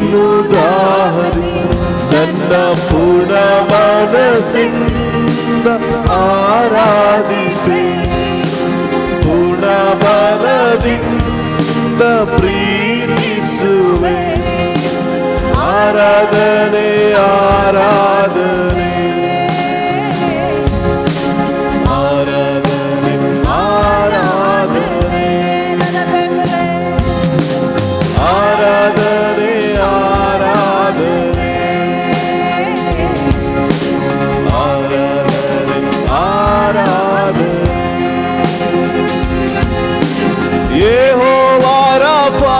ನಿನ್ನು ದಾಹರಿ ನನ್ನ ಪೂರ್ಣ ಮನಸ್ಸಿಂದ ಆರಾಧಿಪೆ, ಪೂರ್ಣ ಬಲದಿಂದ ಪ್ರೀತಿಸುವೆ. ಆರಾಧನೆ ಆರಾಧನೆ ಆರಾಧನೆ ಆರಾಧನೆ ಆರಾಧನೆ ಆರಾಧನೆ ಆರಾಧನೆ ಆರಾಧನೆ. ಯೆಹೋವಾ ರಾಫಾ,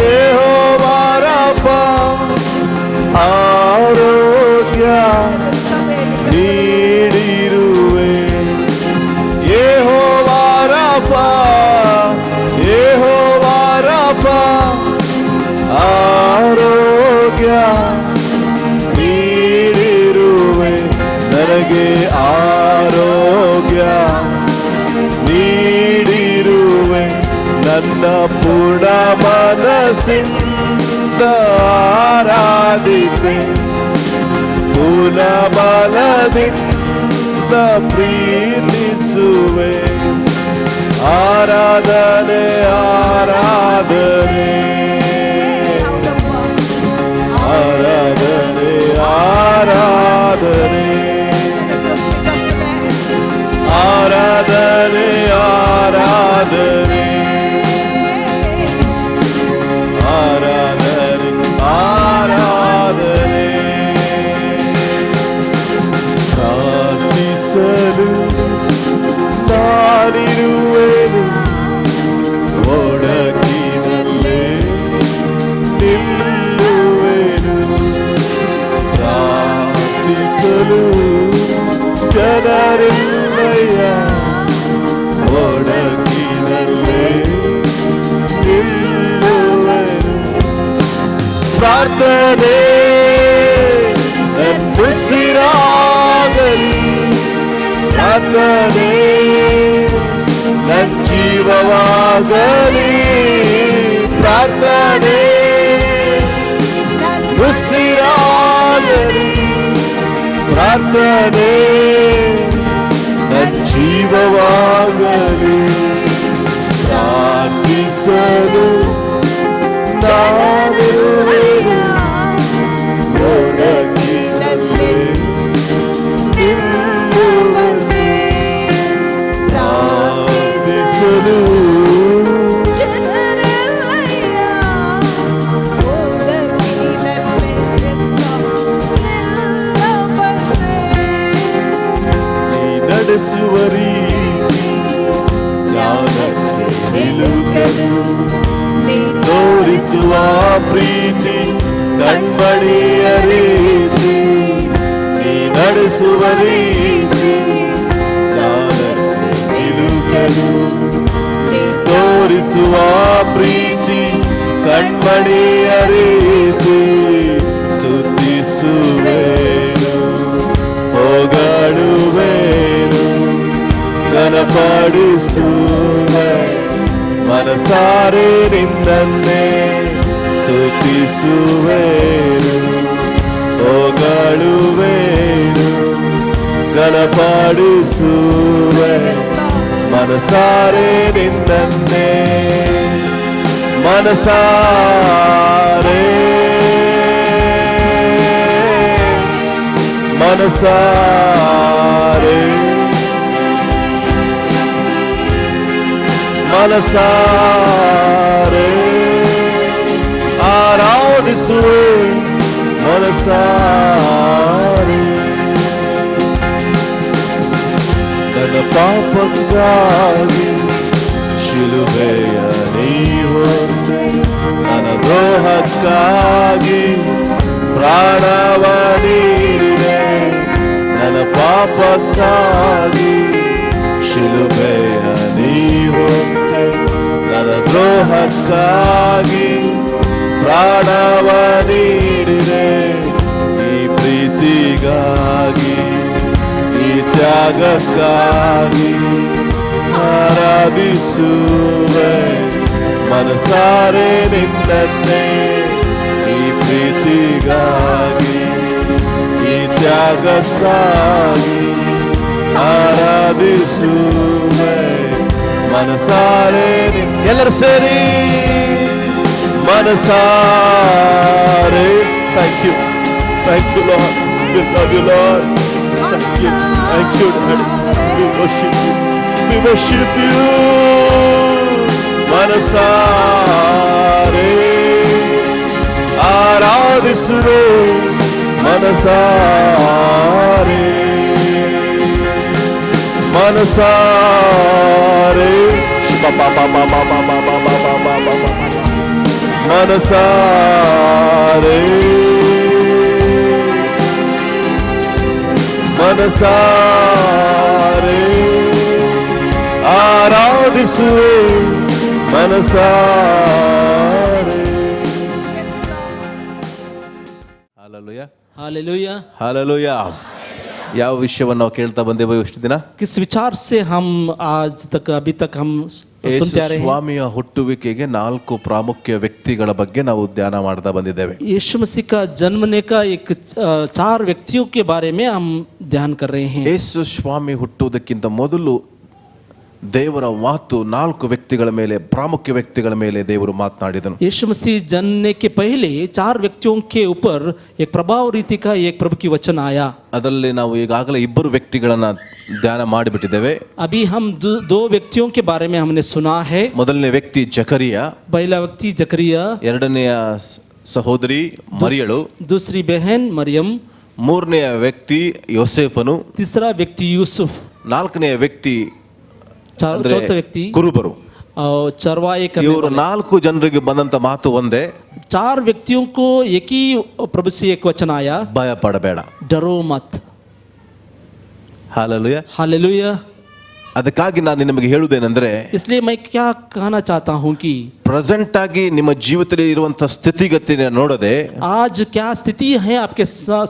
ಯೆಹೋವಾ ರಾಫಾ, ಆರೋಗ್ಯ ನೀಡಿರುವೆ. ಯೆಹೋವಾ ರಾಫಾ, ಯೆಹೋವಾ ರಾಫಾ, ಆರೋಗ್ಯ ನೀಡಿರುವೆ. ನನಗೆ ಆರೋಗ್ಯ ನೀಡಿರುವೆ. ನನ್ನ ಪೂರ್ಣ ಮನಸ್ಸಿಂದ ಆರಾಧಿಪೆ, ಪೂರ್ಣ ಬಲದಿಂದ ಪ್ರೀತಿಸುವೆ. ಆರಾಧನೆ ಆರಾಧನೆ ಆರಾಧನೆ ಆರಾಧನೆ ಆರಾಧನೆ ಆರಾಧನೆ ಆರಾಧನೆ ಆರಾಧನೆ. ಪ್ರಾರ್ಥಿಸಲು ನಾನಿರುವೆನು, ಒಡಗಿನಲ್ಲೇ ನಿಲ್ಲುವೆನು. ಪ್ರಾರ್ಥಿಸಲು ಜನರಿಲ್ಲಯ್ಯ, ಒಡಗಿನಲ್ಲೇ ನಿಲ್ಲುವೆನು. ಪ್ರಾರ್ಥನೆ ನನ್ನುಸಿರಾಗಲಿ, ಪ್ರಾರ್ಥನೆ ನನ್ನ ಜೀವವಾಗಲಿ. ಪ್ರಾರ್ಥನೆ ಉಸಿರಾಗಲಿ, ಪ್ರಾರ್ಥನೆ ನನ್ನ ಜೀವವಾಗಲಿ. ಪ್ರಾರ್ಥಿಸಲು ನಾನಿರುವೆನು, ಒಡಗಿನಲ್ಲೇ ನಿಲ್ಲುವೆನು. ಪ್ರಾರ್ಥಿಸಲು ನಡೆಸುವ ರೀತಿ ಜ್ಞಾನಕ್ಕೆ ನಿಲುಕಲು, ತೋರಿಸುವ ಪ್ರೀತಿ ಕಣ್ಮಣಿಯ ರೀತಿ. ನೀ ನಡೆಸುವ ರೀತಿ ಜ್ಞಾನಕ್ಕೆ ನಿಲುಕಲು, ತೋರಿಸುವ ಪ್ರೀತಿ ಕಣ್ಮಣಿಯ ರೀತಿ. ಸ್ತುತಿಸುವೆನು, ಹೊಗಳುವೆನು, ಘನಪಡಿಸುವೆ ಮನಸಾರೆ ನಿನ್ನನ್ನೇ. ಸ್ತುತಿಸುವೆನು, ಹೊಗಳುವೆನು, ಘನಪಡಿಸುವೆ ಮನಸಾರೆ ನಿನ್ನನ್ನೇ. ಮನಸಾರೆ ಮನಸಾರೆ ಮನಸಾರೆ ಆರಾಧಿಸುವೆ ಮನಸಾರೆ. ನನ್ನ ಪಾಪಕ್ಕಾಗಿ ಶಿಲುಬೆಯ ನೀ ಹೊತ್ತು, ನನ್ನ ದ್ರೋಹಕ್ಕಾಗಿ ಪ್ರಾಣವ ನೀಡಿದೆ. ನನ್ನ ಪಾಪಕ್ಕಾಗಿ ಶಿಲುಬೆಯ ನೀ ಹೊತ್ತು, ನನ್ನ ದ್ರೋಹಕ್ಕಾಗಿ ಪ್ರಾಣವ ನೀಡಿದೆ. ಈ ಪ್ರೀತಿಗಾಗಿ, ಈ ತ್ಯಾಗಕ್ಕಾಗಿ ಆರಾಧಿಸುವೆ ಮನಸಾರೆ ನಿನ್ನನ್ನೇ. ಪ್ರೀತಿಗಾಗಿ ಈ ತ್ಯಾಗಕ್ಕಾಗಿ ಆರಾಧಿಸುವೆ ಮನಸಾರೆ. ಎಲ್ಲರೂ ಸೇರಿ ಮನಸಾರೆ. Thank you Lord, we love you Lord. Thank you Lord. We worship you ಮನಸಾರೆ ಆರಾಧಿಸುವೆ ಮನಸಾರೆ ಮನಸಾರೆ ಮನಸಾರೆ ಮನಸಾರೆ ಆರಾಧಿಸುವೆ ಮನಸಾರೆ. Hallelujah hallelujah hallelujah. ಯಾವ ವಿಷಯವನ್ನು ನಾವು ಕೇಳ್ತಾ ಬಂದೇವೆ ಇಷ್ಟು ದಿನ? किस विचार से हम आज तक अभी तक हम सुनते आ रहे हैं? ಸ್ವಾಮಿಯ ಹುಟ್ಟುವಿಕೆಗೆ 4 ಪ್ರಾಮುಖ್ಯ ವ್ಯಕ್ತಿಗಳ ಬಗ್ಗೆ ನಾವು ಧ್ಯಾನ ಮಾಡ್ತಾ ಬಂದಿದ್ದೇವೆ. यीशु मसीह का जन्मने का एक 4 व्यक्तियों के बारे में हम ध्यान कर रहे हैं. ಯೇಸು ಸ್ವಾಮಿ ಹುಟ್ಟುವುದಕ್ಕಿಂತ ಮೊದಲು ದೇವರ ಮಾತು 4 ವ್ಯಕ್ತಿಗಳ ಮೇಲೆ, ಪ್ರಾಮುಖ್ಯ ವ್ಯಕ್ತಿಗಳ ಮೇಲೆ ದೇವರು ಮಾತನಾಡಿದನು. यीशु मसीह जन्मने के पहले 4 व्यक्तियों के ऊपर एक प्रभाव रीति का एक प्रभु की वचन आया. ಅದರಲ್ಲಿ ನಾವು ಈಗಾಗಲೇ 2 ವ್ಯಕ್ತಿಗಳನ್ನ ಧ್ಯಾನ ಮಾಡಿಬಿಟ್ಟಿದ್ದೇವೆ. अभी हम 2 व्यक्तियों के बारे में हमने सुना है. ಮೊದಲನೇ ವ್ಯಕ್ತಿ ಜಕರಿಯ, पहला व्यक्ति जकरिया, ಎರಡನೆಯ ಸಹೋದರಿ ಮರಿಯಳು, दूसरी बहन मरियम, ಮೂರನೆಯ ವ್ಯಕ್ತಿ ಯೋಸೇಫನು, तीसरा व्यक्ति यूसुफ, ನಾಲ್ಕನೆಯ ವ್ಯಕ್ತಿ चौथा व्यक्ति ಕುರುಬರು. चरवाए करने ಇವರು 4 ಜನರಿಗೆ ಬಂದಂತ ಮಾತು ಒಂದೇ, 4 व्यक्तियों को एक ही प्रभु से एक वचन आया, ಭಯ ಪಡಬೇಡ. डरो मत. ಹಾಲೆಲೂಯಾ. हालेलुया. ಅದಕ್ಕಾಗಿ ನಾನು ನಿಮಗೆ ಹೇಳುವುದೇನೆಂದ್ರೆ, इसलिए मैं क्या कहना चाहता हूँ कि ಪ್ರೆಸೆಂಟ್ ಆಗಿ ನಿಮ್ಮ ಜೀವಿತದಲ್ಲಿ ಇರುವಂತಹ ಸ್ಥಿತಿಗತಿನ ನೋಡದೆ आज क्या स्थिति है आपके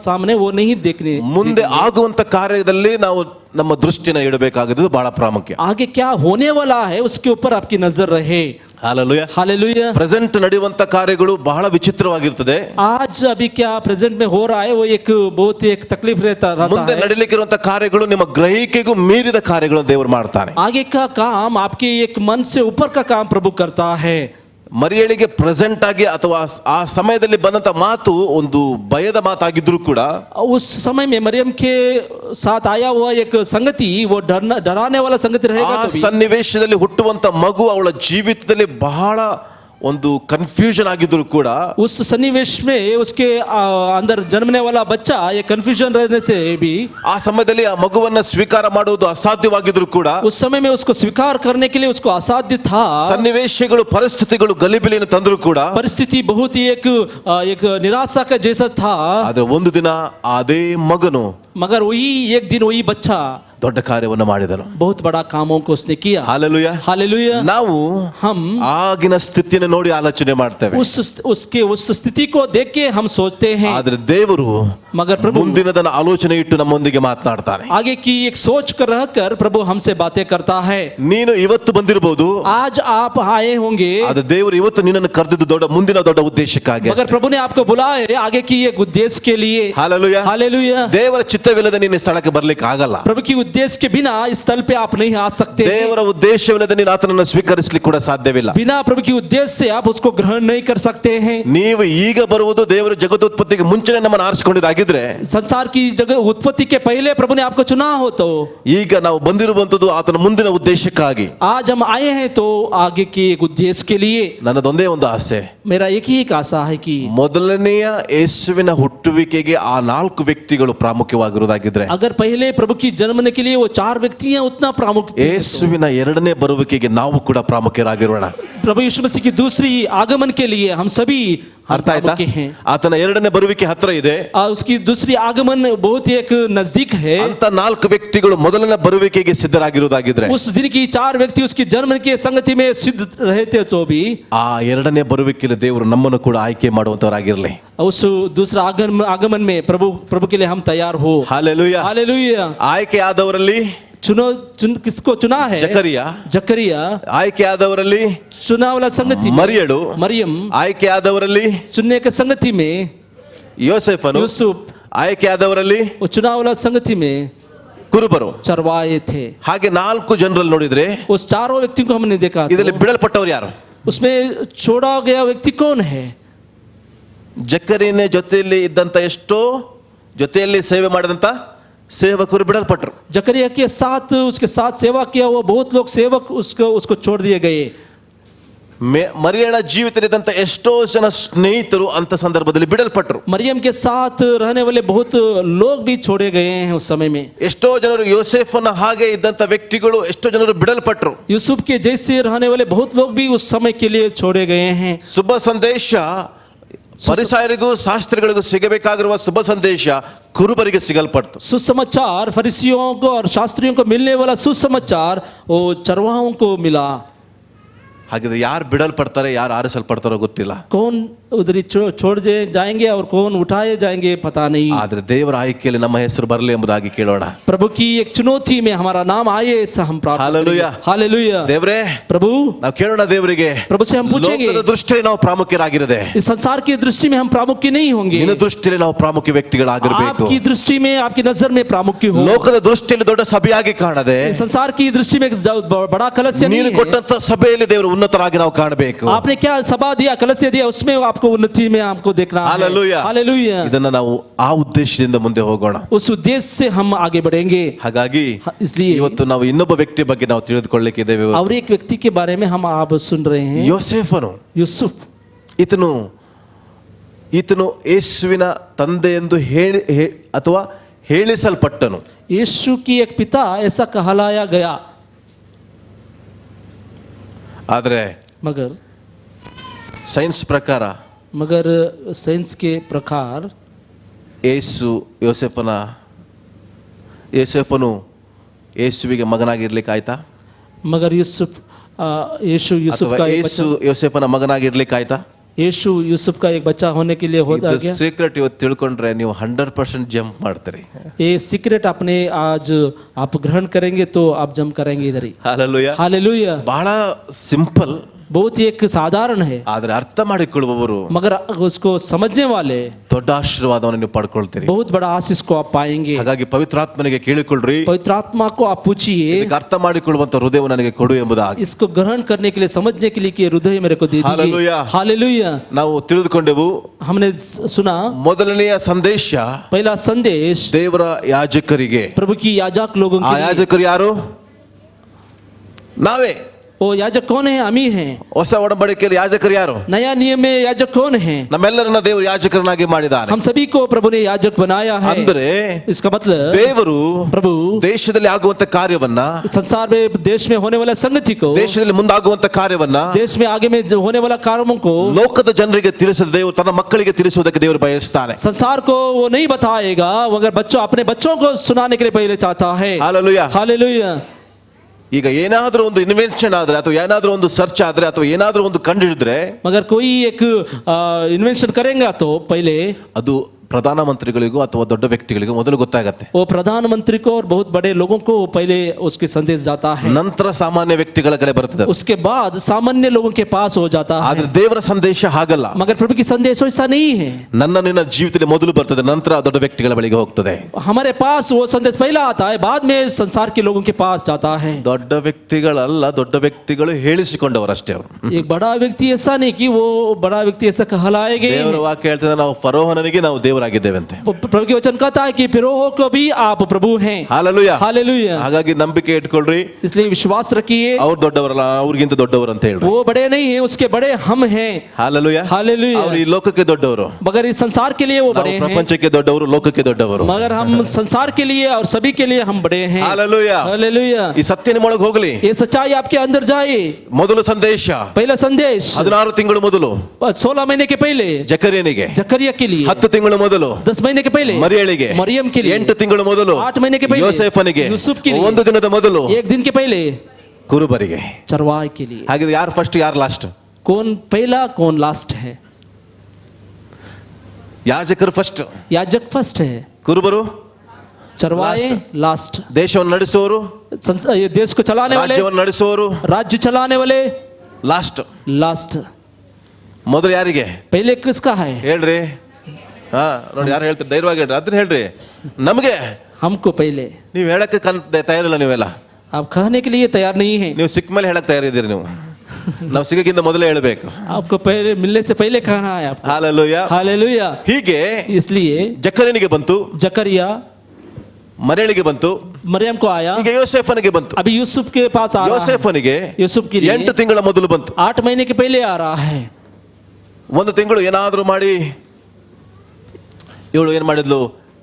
सामने वो नहीं देखने, ಮುಂದೆ ಆಗುವಂತ ಕಾರ್ಯದಲ್ಲಿ ನಾವು ನಮ್ಮ ದೃಷ್ಟಿನ ಇಡಬೇಕಾಗಿದ್ದು ಬಹಳ ಪ್ರಾಮುಖ್ಯ. आगे क्या होने वाला है उसके ऊपर आपकी नजर रहे. ಹಾಲೆಲೂಯಾ. हालेलुया. ಪ್ರೆಸೆಂಟ್ ನಡೆಯುವಂತ ಕಾರ್ಯಗಳು ಬಹಳ ವಿಚಿತ್ರವಾಗಿರ್ತದೆ. आज अभी क्या प्रेजेंट में हो रहा है वो एक बहुत एक तकलीफ रहता ಮುಂದೆ है. ನಡೀಲಿಕ್ಕಿರುವಂತ ಕಾರ್ಯಗಳು ನಿಮ್ಮ ಗ್ರಹಿಕೆಗೂ ಮೀರಿದ ಕಾರ್ಯಗಳನ್ನು ದೇವರು ಮಾಡ್ತಾನೆ. आगे का काम आपके एक मन से ऊपर का काम प्रभु करता है. ಮರಿಯಳಿಗೆ ಪ್ರೆಸೆಂಟ್ ಆಗಿ ಅಥವಾ ಆ ಸಮಯದಲ್ಲಿ ಬಂದಂತ ಮಾತು ಒಂದು ಭಯದ ಮಾತಾಗಿದ್ರು ಕೂಡ, उस समय में मरियम के साथ आया हुआ एक संगति वो डराने वाला संगति रहेगा. ಆ ಸನ್ನಿವೇಶದಲ್ಲಿ ಹುಟ್ಟುವಂತ ಮಗು ಅವಳ ಜೀವಿತದಲ್ಲಿ ಬಹಳ ಒಂದು ಕನ್ಫ್ಯೂಷನ್ ಆಗಿದ್ರು ಕೂಡ, उस सन्निवेश में उसके अंदर जन्मने वाला बच्चा ये कंफ्यूजन रहने से भी, ಆ ಸಮಯದಲ್ಲಿ ಆ ಮಗುವನ್ನ ಸ್ವೀಕಾರ ಮಾಡುವುದು ಅಸಾಧ್ಯವಾಗಿದ್ರು ಕೂಡ, उस समय में उसको स्वीकार करने के लिए उसको असाध्य था. ಸನ್ನಿವೇಶಗಳು ಪರಿಸ್ಥಿತಿಗಳು ಗಲಿಬಿಲಿಯನ್ನು ತಂದ್ರು ಕೂಡ, परिस्थिति बहुत ही एक निराशा का जैसा था. ಆದ್ರೆ ಒಂದು ದಿನ ಅದೇ ಮಗನು मगर वही एक दिन वही बच्चा ದೊಡ್ಡ ಕಾರ್ಯವನ್ನು ಮಾಡಿದನು. बहुत बड़ा कामों को उसने किया. ಹಾಲೆಲೂಯಾ. हालेलुया. ನಾವು हम ಆಗಿನ ಸ್ಥಿತಿಯನ್ನು ನೋಡಿ ಆಲೋಚನೆ ಮಾಡ್ತೇವೆ, उस स्थिति को देख के हम सोचते हैं. ಆದ್ರೆ ದೇವರು मगर प्रभु ಮುಂದಿನದನ್ನ ಆಲೋಚನೆ ಇಟ್ಟು ನಮ್ಮೊಂದಿಗೆ ಮಾತನಾಡ್ತಾನೆ. आगे की एक सोच कर रहकर प्रभु हमसे बातें करता है. ನೀನು ಇವತ್ತು ಬಂದಿರಬಹುದು, आज आप आए होंगे, ಆದ್ರೆ ದೇವರು ಇವತ್ತು ನಿನ್ನನ್ನು ಕರೆದಿದ್ದು ಮುಂದಿನ ದೊಡ್ಡ ಉದ್ದೇಶಕ್ಕಾಗಿ. मगर प्रभु ने आपको बुलाया है आगे की एक उद्देश्य के लिए. ಹಾಲೆಲೂಯಾ. हालेलुया. ದೇವರ ಚಿತ್ತವಿಲ್ಲದೆ ನೀನು ಈ ಸ್ಥಳಕ್ಕೆ ಬರ್ಲಿಕ್ಕೆ ಆಗಲ್ಲ. प्रभु की उद्देश्य के बिना इस स्थल पे आप नहीं आ सकते. ದೇವರ ಉದ್ದೇಶವಿಲ್ಲದೆ ನೀನು ಆತನನ್ನು ಸ್ವೀಕರಿಸಲಿಕ್ಕೆ ಕೂಡ ಸಾಧ್ಯವಿಲ್ಲ. बिना प्रभु की उद्देश्य से आप उसको ग्रहण नहीं कर सकते हैं. ನೀವು ಈಗ ಬರುವುದು ದೇವರ ಜಗದೋತ್ಪತ್ತಿಗೆ ಮುಂಚೆನೇ ನಮ್ಮನ್ನು ಆರಿಸಿಕೊಂಡಿದ್ದಾಗಿದ್ರೆ, संसार की जगत उत्पत्ति के पहले प्रभु ने आपको चुना हो, तो ಈಗ ನಾವು ಬಂದಿರುವಂತದ್ದು ಆತನ ಮುಂದಿನ ಉದ್ದೇಶಕ್ಕಾಗಿ. आज हम आए हैं तो आगे के एक उद्देश्य के लिए. ನನ್ನದೊಂದೇ ಒಂದು ಆಸೆ, मेरा एक ही आशा है कि ಮೊದಲನೆಯ ಯೇಸುವಿನ ಹುಟ್ಟುವಿಕೆಗೆ ಆ 4 ವ್ಯಕ್ತಿಗಳು ಪ್ರಾಮುಖ್ಯವಾಗಿರುವುದಾಗಿದ್ರೆ, अगर पहले प्रभु की जन्मने के लिए वो 4 व्यक्ति हैं उतना प्रामुख्य, ಯೇಸುವಿನ ಎರಡನೇ ಬರುವಿಕೆಗೆ ನಾವು ಕೂಡ ಪ್ರಾಮುಖ್ಯರಾಗಿರೋಣ. प्रभु यीशु मसीह की दूसरी आगमन के लिए हम सभी ಅರ್ಥ ಆಯ್ತಾ? प्रामुख्य हैं. ಆತನ ಎರಡನೇ ಬರುವಿಕೆ ಹತ್ರ ಇದೆ. उसकी दूसरी आगमन बहुत ही एक नजदीक है. ಅಂತ 4 ವ್ಯಕ್ತಿಗಳು ಮೊದಲನೇ ಬರುವಿಕೆಗೆ ಸಿದ್ಧರಾಗಿರುವುದಾಗಿದ್ರೆ, उस दिन की 4 व्यक्ति उसकी जन्म के संगति में सिद्ध रहते तो भी ಆ ಎರಡನೇ ಬರುವಿಕೆಯಲ್ಲಿ ದೇವರು ನಮ್ಮನ್ನು ಕೂಡ ಆಯ್ಕೆ ಮಾಡುವಂತವರಾಗಿರಲಿ. उस दूसरा आगमन में प्रभु के लिए हम तैयार हो. ಹಾಲೆಲೂಯಾ. हालेलुया. ಆಯ್ಕೆ ಆದವರಲ್ಲಿ किसको चुना है? जकरिया. ಆಯ್ಕೆ ಆದವರಲ್ಲಿ चुना वाला संगति ಮರಿಯಳು. मरियम. ಆಯ್ಕೆ ಆದವರಲ್ಲಿ चुनने के संगति में ಯೋಸೇಫನು यूसुफ ಆಯ್ಕೆಯಾದವರಲ್ಲಿ वो चुनाव वाला संगति में ಕುರುಬರು. चरवाए थे। ಹಾಗೆ 4 ಜನರಲ್ಲಿ ನೋಡಿದ್ರೆ उस चारों व्यक्ति को हमने देखा तो ಇದರಲ್ಲಿ ಬಿಡಲ್ಪಟ್ಟವರು ಯಾರು? उसमें छोड़ा गया व्यक्ति कौन है? ಜಕರಿಯನ ಜೊತೆಯಲ್ಲಿ ಇದ್ದಂತ ಎಷ್ಟೋ ಜೊತೆಯಲ್ಲಿ ಸೇವೆ ಮಾಡಿದಂತ ಸೇವಕರು ಬಿಡಲ್ಪಟ್ಟರು. जकरिया के साथ उसके साथ सेवा किया वो बहुत लोग सेवक उसको छोड़ दिए गए। ಮರಿಯಳ ಜೀವಿತದಲ್ಲಿದ್ದಂತ ಎಷ್ಟೋ ಜನ ಸ್ನೇಹಿತರು ಅಂತ ಸಂದರ್ಭದಲ್ಲಿ ಬಿಡಲ್ಪಟ್ಟರು. मरियम के साथ रहने वाले बहुत लोग भी छोड़े गए हैं उस समय में। ಎಷ್ಟೋ ಜನರು ಯೋಸೇಫನ ಹಾಗೆ ಇದ್ದಂತ ವ್ಯಕ್ತಿಗಳು ಎಷ್ಟೋ ಜನರು ಬಿಡಲ್ಪಟ್ಟರು. यूसुफ के जैसे रहने वाले बहुत लोग भी उस समय के लिए छोड़े गए हैं। ಶುಭ ಸಂದೇಶ ಫರಿಸಾಯರಿಗೂ ಶಾಸ್ತ್ರಿಗಳಿಗೂ ಸಿಗಬೇಕಾಗಿರುವ ಶುಭ ಸಂದೇಶ ಕುರುಬರಿಗೆ ಸಿಗಲ್ಪಡ್ತು. सुसमाचार फरीसियों को और शास्त्रियों को मिलने वाला सुसमाचार वो चरवाहों को मिला। ಹಾಗಿದ್ರೆ ಯಾರು ಬಿಡಲ್ಪಡ್ತಾರೆ ಯಾರು ಆರಿಸಲ್ಪಡ್ತಾರೋ ಗೊತ್ತಿಲ್ಲ. कौन उधर छोड़ जाएंगे और कौन उठाए जाएंगे पता नहीं। ಆದ್ರೆ देवರ ಆಯ್ಕೆಯಲ್ಲಿ ನಮ್ಮ ಹೆಸರು ಬರಲಿ ಎಂಬುದಾಗಿ ಕೇಳೋಣ. प्रभु की एक चुनौती में हमारा नाम आए ऐसा हम प्रार्थना हालेलुया करेंगे। हालेलुया। ದೇವರೇ प्रभु ನಾವು ಕೇಳೋಣ ದೇವರಿಗೆ, प्रभु से हम पूछेंगे ಲೋಕದ ದೃಷ್ಟಿಯಲ್ಲಿ ನಾವು ಪ್ರಾಮುಖ್ಯರಾಗಿರದೆ इस संसार की दृष्टि में हम प्रामुख्य नहीं होंगे, ನಿನ್ನ ದೃಷ್ಟಿಯಲ್ಲಿ ನಾವು ಪ್ರಾಮುಖ್ಯ ವ್ಯಕ್ತಿಗಳಾಗಿರಬೇಕು. आपकी दृष्टि में आपकी नजर में प्रामुख्य हो। ಲೋಕದ ದೃಷ್ಟಿಯಲ್ಲಿ ದೊಡ್ಡ ಸಭೆಯಾಗಿ ಕಾಣದೆ इस संसार की दृष्टि में बड़ा कलश ನೀನು नहीं है। ಕೊಟ್ಟಂತ ಸಭೆಯಲ್ಲಿ ದೇವರು ಉನ್ನತರಾಗಿ ನಾವು ಕಾಣಬೇಕು. आपने क्या सभा दिया कलश दिया उसमें आपको उन्नति में आपको देखना है। Hallelujah hallelujah. ಇದನ್ನ ನಾವು ಆ ಉದ್ದೇಶದಿಂದ ಮುಂದೆ ಹೋಗೋಣ. उस उद्देश्य से हम आगे बढ़ेंगे। ಹಾಗಾಗಿ इसलिए ಇವತ್ತು ನಾವು ಇನ್ನೊಬ್ಬ ವ್ಯಕ್ತಿ ಬಗ್ಗೆ ನಾವು ತಿಳಿದುಕೊಳ್ಳಲಿಕ್ಕೆ ಇದ್ದೇವೆ. और एक व्यक्ति के बारे में हम आप सुन रहे हैं, ಯೋಸೇಫನು. यूसुफ। ಈತನು ಯೇಸುವಿನ ತಂದೆ ಎಂದು ಅಥವಾ ಹೇಳಿಸಲ್ಪಟ್ಟನು. यीशु की एक पिता ऐसा कहलाया गया, ಆದರೆ मगर ಸೈನ್ಸ್ ಪ್ರಕಾರ साइंस के प्रकार ಯೋಸೇಫನು ಯೇಸುವಿಗೆ ಮಗನಾಗಿರ್ಲಿಕ್ಕೆ ಆಯ್ತಾ? मगर यूसुफ यीशु यूसुफ का एक बच्चा, ಯೋಸೇಫನ ಮಗನಾಗಿರ್ಲಿಕ್ಕೆ ಆಯ್ತಾ? यीशु यूसुफ का एक बच्चा होने के लिए होता गया। ಸೀಕ್ರೆಟ್ ಇವತ್ತು ತಿಳ್ಕೊಂಡ್ರೆ ನೀವು 100% ಜಂಪ್ ಮಾಡ್ತೀರಿ. ये सीक्रेट अपने आज आप ग्रहण करेंगे तो आप जम करेंगे इधर ही। ಹಾಲೆಲೂಯಾ. हालेलुया। ಬಹಳ ಸಿಂಪಲ್, बहुत ही एक साधारण है, ಆದ್ರೆ ಅರ್ಥ ಮಾಡಿಕೊಳ್ಳುವವರು मगर उसको समझने वाले ದೊಡ್ಡ ಆಶೀರ್ವಾದವನ್ನು ನೀವು ಪಡ್ಕೊಳ್ತೀರಿ. बहुत बड़ा आशीष को आप पाएंगे। ಹಾಗಾಗಿ ಪವಿತ್ರಾತ್ಮನಿಗೆ ಕೇಳಿಕೊಳ್ಳ್ರಿ, पवित्र आत्मा को आप पूछिए ಇದಕ್ಕೆ ಅರ್ಥ ಮಾಡಿಕೊಳ್ಳುವಂತ ಹೃದಯ ನನಗೆ ಕೊಡು ಎಂಬುದಾಗಿ. इसको ग्रहण करने के लिए समझने के लिए कि हृदय मेरे को दे दीजिए। हालेलुया। हालेलुया। ನಾವು ತಿಳಿದುಕೊಂಡೆವು, हमने सुना ಮೊದಲನೆಯ ಸಂದೇಶ पहला संदेश ದೇವರ ಯಾಜಕರಿಗೆ. प्रभु की याजक लोगों ಆ के लिए। ಯಾಜಕರು ಯಾರು? ನಾವೇ. वो याजक कौन है? हम ही हैं। ಹೊಸ ಒಡಂಬಡಿಕೆಯಲ್ಲಿ ಯಾಜಕರು ಯಾರು? नया नियम में याजक कौन है? ನಮ್ಮೆಲ್ಲರನ್ನ ದೇವರು ಯಾಜಕರನ್ನಾಗಿ ಮಾಡಿದ್ದಾನೆ. हम सभी को प्रभु ने याजक बनाया है। ಅಂದ್ರೆ इसका मतलब ದೇವರು प्रभु ದೇಶದಲ್ಲಿ ಆಗುವಂತ ಕಾರ್ಯವನ್ನ, संसार में देश में होने वाला संगति को, ದೇಶದಲ್ಲಿ ಮುಂದಾಗುವಂತ ಕಾರ್ಯವನ್ನ देश में आगे में जो होने वाला कार्यों को ಲೋಕದ ಜನರಿಗೆ ತಿಳಿಸದ ದೇವರು ತನ್ನ ಮಕ್ಕಳಿಗೆ ತಿಳಿಸುವುದಕ್ಕೆ ದೇವರು ಬಯಸ್ತಾನೆ. संसार को वो नहीं बताएगा, मगर बच्चों अपने बच्चों को सुनाने के लिए पहले चाहता है। ಹಾಲೆಲೂಯಾ. हालेलुया। ಈಗ ಏನಾದ್ರೂ ಒಂದು ಇನ್ವೆನ್ಷನ್ ಆದ್ರೆ ಅಥವಾ ಏನಾದ್ರೂ ಒಂದು ಸರ್ಚ್ ಆದ್ರೆ ಅಥವಾ ಏನಾದ್ರೂ ಒಂದು ಕಂಡುಹಿಡಿದ್ರೆ मगर कोई एक इन्वेंशन करेगा तो पहले ಅದು ಪ್ರಧಾನಮಂತ್ರಿಗಳಿಗೂ ಅಥವಾ ದೊಡ್ಡ ವ್ಯಕ್ತಿಗಳಿಗೂ ಮೊದಲು ಗೊತ್ತಾಗತ್ತೆ. वो प्रधानमंत्री को और बहुत बड़े लोगों को पहले उसके संदेश जाता है, ನಂತರ ಸಾಮಾನ್ಯ ವ್ಯಕ್ತಿಗಳ ಕಡೆ ಬರ್ತದೆ. उसके बाद सामान्य लोगों के पास हो जाता है। ಆದ್ರೆ ದೇವರ ಸಂದೇಶ ಹಾಗಲ್ಲ. मगर प्रभु की संदेश ऐसा नहीं है। ನನ್ನ ನಿನ್ನ ಜೀವಿತದಲ್ಲಿ ಮೊದಲು ಬರ್ತದೆ, ನಂತರ ದೊಡ್ಡ ವ್ಯಕ್ತಿಗಳ ಬಳಿಗೆ ಹೋಗ್ತದೆ. हमारे पास वो संदेश पहला आता है, बाद में संसार के लोगों के पास जाता है। ದೊಡ್ಡ ವ್ಯಕ್ತಿಗಳಲ್ಲ, ದೊಡ್ಡ ವ್ಯಕ್ತಿಗಳು ಹೇಳಿಸಿಕೊಂಡವರಷ್ಟೇ ಅವರು. एक बड़ा व्यक्ति ऐसा नहीं कि वो बड़ा व्यक्ति ऐसा कहलाएंगे। ದೇವರ ವಾಕ್ಯ ಹೇಳ್ತದೆ, ನಾವು ಫರೋಹನಿಗೆ ನಾವು ದೇವರಾಗಿದ್ದೇವಂತೆ. प्रभु के वचन कहता है कि फिरोह को भी आप प्रभु हैं। ಹಾಲೆಲೂಯಾ. हालेलुया। ಹಾಗಾಗಿ ನಂಬಿಕೆ ಇಟ್ಕೊಳ್ರಿ, इसलिए विश्वास रखिए, ಅವ್ರು ದೊಡ್ಡವರಲ್ಲ, ಅವ್ರಿಗಿಂತ ದೊಡ್ಡವರು ಅಂತ ಹೇಳ್ರಿ. वो बड़े नहीं है, उसके बड़े हम हैं। ಹಾಲೆಲೂಯಾ. हालेलुया। ಅವ್ರು ಈ ಲೋಕಕ್ಕೆ ದೊಡ್ಡವರು, मगर इस संसार के लिए वो ನಾವು बड़े हैं, ಪ್ರಪಂಚಕ್ಕೆ ದೊಡ್ಡವರು, ಲೋಕಕ್ಕೆ ದೊಡ್ಡವರು. मगर हम संसार के लिए और सभी के लिए हम बड़े हैं। ಹಾಲೆಲೂಯಾ. हालेलुया। ಈ ಸತ್ಯ ನಿಮ್ಮೊಳಗೆ ಹೋಗಲಿ. ये सच्चाई आपके अंदर जाए। ಮೊದಲು ಸಂದೇಶ पहला संदेश 16 ತಿಂಗಳು ಮೊದಲು 16 महीने के पहले ಜಕರಿಯನಿಗೆ, जकरिया के लिए 10 ತಿಂಗಳು ಮೊದಲು 10 महीने के पहले ಮರಿಯಳಿಗೆ, मरियम के लिए 8 ತಿಂಗಳು ಮೊದಲು 8 महीने के पहले ಯೋಸೇಫನಿಗೆ, यूसुफ के लिए 1 ದಿನದ ಮೊದಲು 1 दिन के पहले ಕುರುಬರಿಗೆ. चरवाहे के लिए। ಹಾಗಿದ್ರೆ ಯಾರು ಫಸ್ಟ್ ಯಾರು ಲಾಸ್ಟ್? कौन पहला कौन लास्ट है? ಯಾಜಕರು ಫಸ್ಟ್, याजक फर्स्ट है, ಕುರುಬರು चरवाहे लास्ट। ದೇಶವನ್ನು ನಡೆಸುವವರು, ये देश को चलाने वाले, ರಾಜ್ಯವನ್ನು ನಡೆಸುವವರು राज्य चलाने वाले ಲಾಸ್ಟ್. लास्ट। ಮೊದಲು ಯಾರಿಗೆ पहले किसका है? ಹೇಳ್ರಿ? ಹಾ ನೋಡಿ ಯಾರು ಹೇಳ್ತೀರಿ, ಧೈರ್ಯವಾಗಿ ಹೇಳ್ರಿ, ಅದನ್ನ ಹೇಳ್ರಿ ನಮಗೆ. हमको पहले, ನೀವು ಹೇಳಕ್ಕೆ ತಯಾರಿಲ್ಲ ನೀವೆಲ್ಲ. आप कहने के लिए तैयार नहीं है. ನೀವು ಸಿಕ್ಕ ಮೇಲೆ ಹೇಳಕ್ ತಯಾರಿದ್ದೀರಿ ನೀವು. ನಾವು ಸಿಗಕ್ಕಿಂತ ಮೊದಲೇ ಹೇಳಬೇಕು. आपको पहले मिलने से पहले कहना है आपको. ಹಾಲೆಲೂಯಾ. हालेलुया. ಹೀಗೆ इसलिए ಜಕರನಿಗೆ ಬಂತು, जकरिया ಮರಿಯಳಿಗೆ ಬಂತು, मरियम को आया. ಈಗ ಯೋಸೇಫನಿಗೆ ಬಂತು. अभी यूसुफ के पास आ रहा है. ಯೋಸೇಫನಿಗೆ यूसुफ के लिए 8 ತಿಂಗಳ ಮೊದಲು ಬಂತು. 8 महीने के पहले आ रहा है. 1 ತಿಂಗಳು ಏನಾದರೂ ಮಾಡಿ ಇವಳು ಏನ್ ಮಾಡಿದ್ಲು,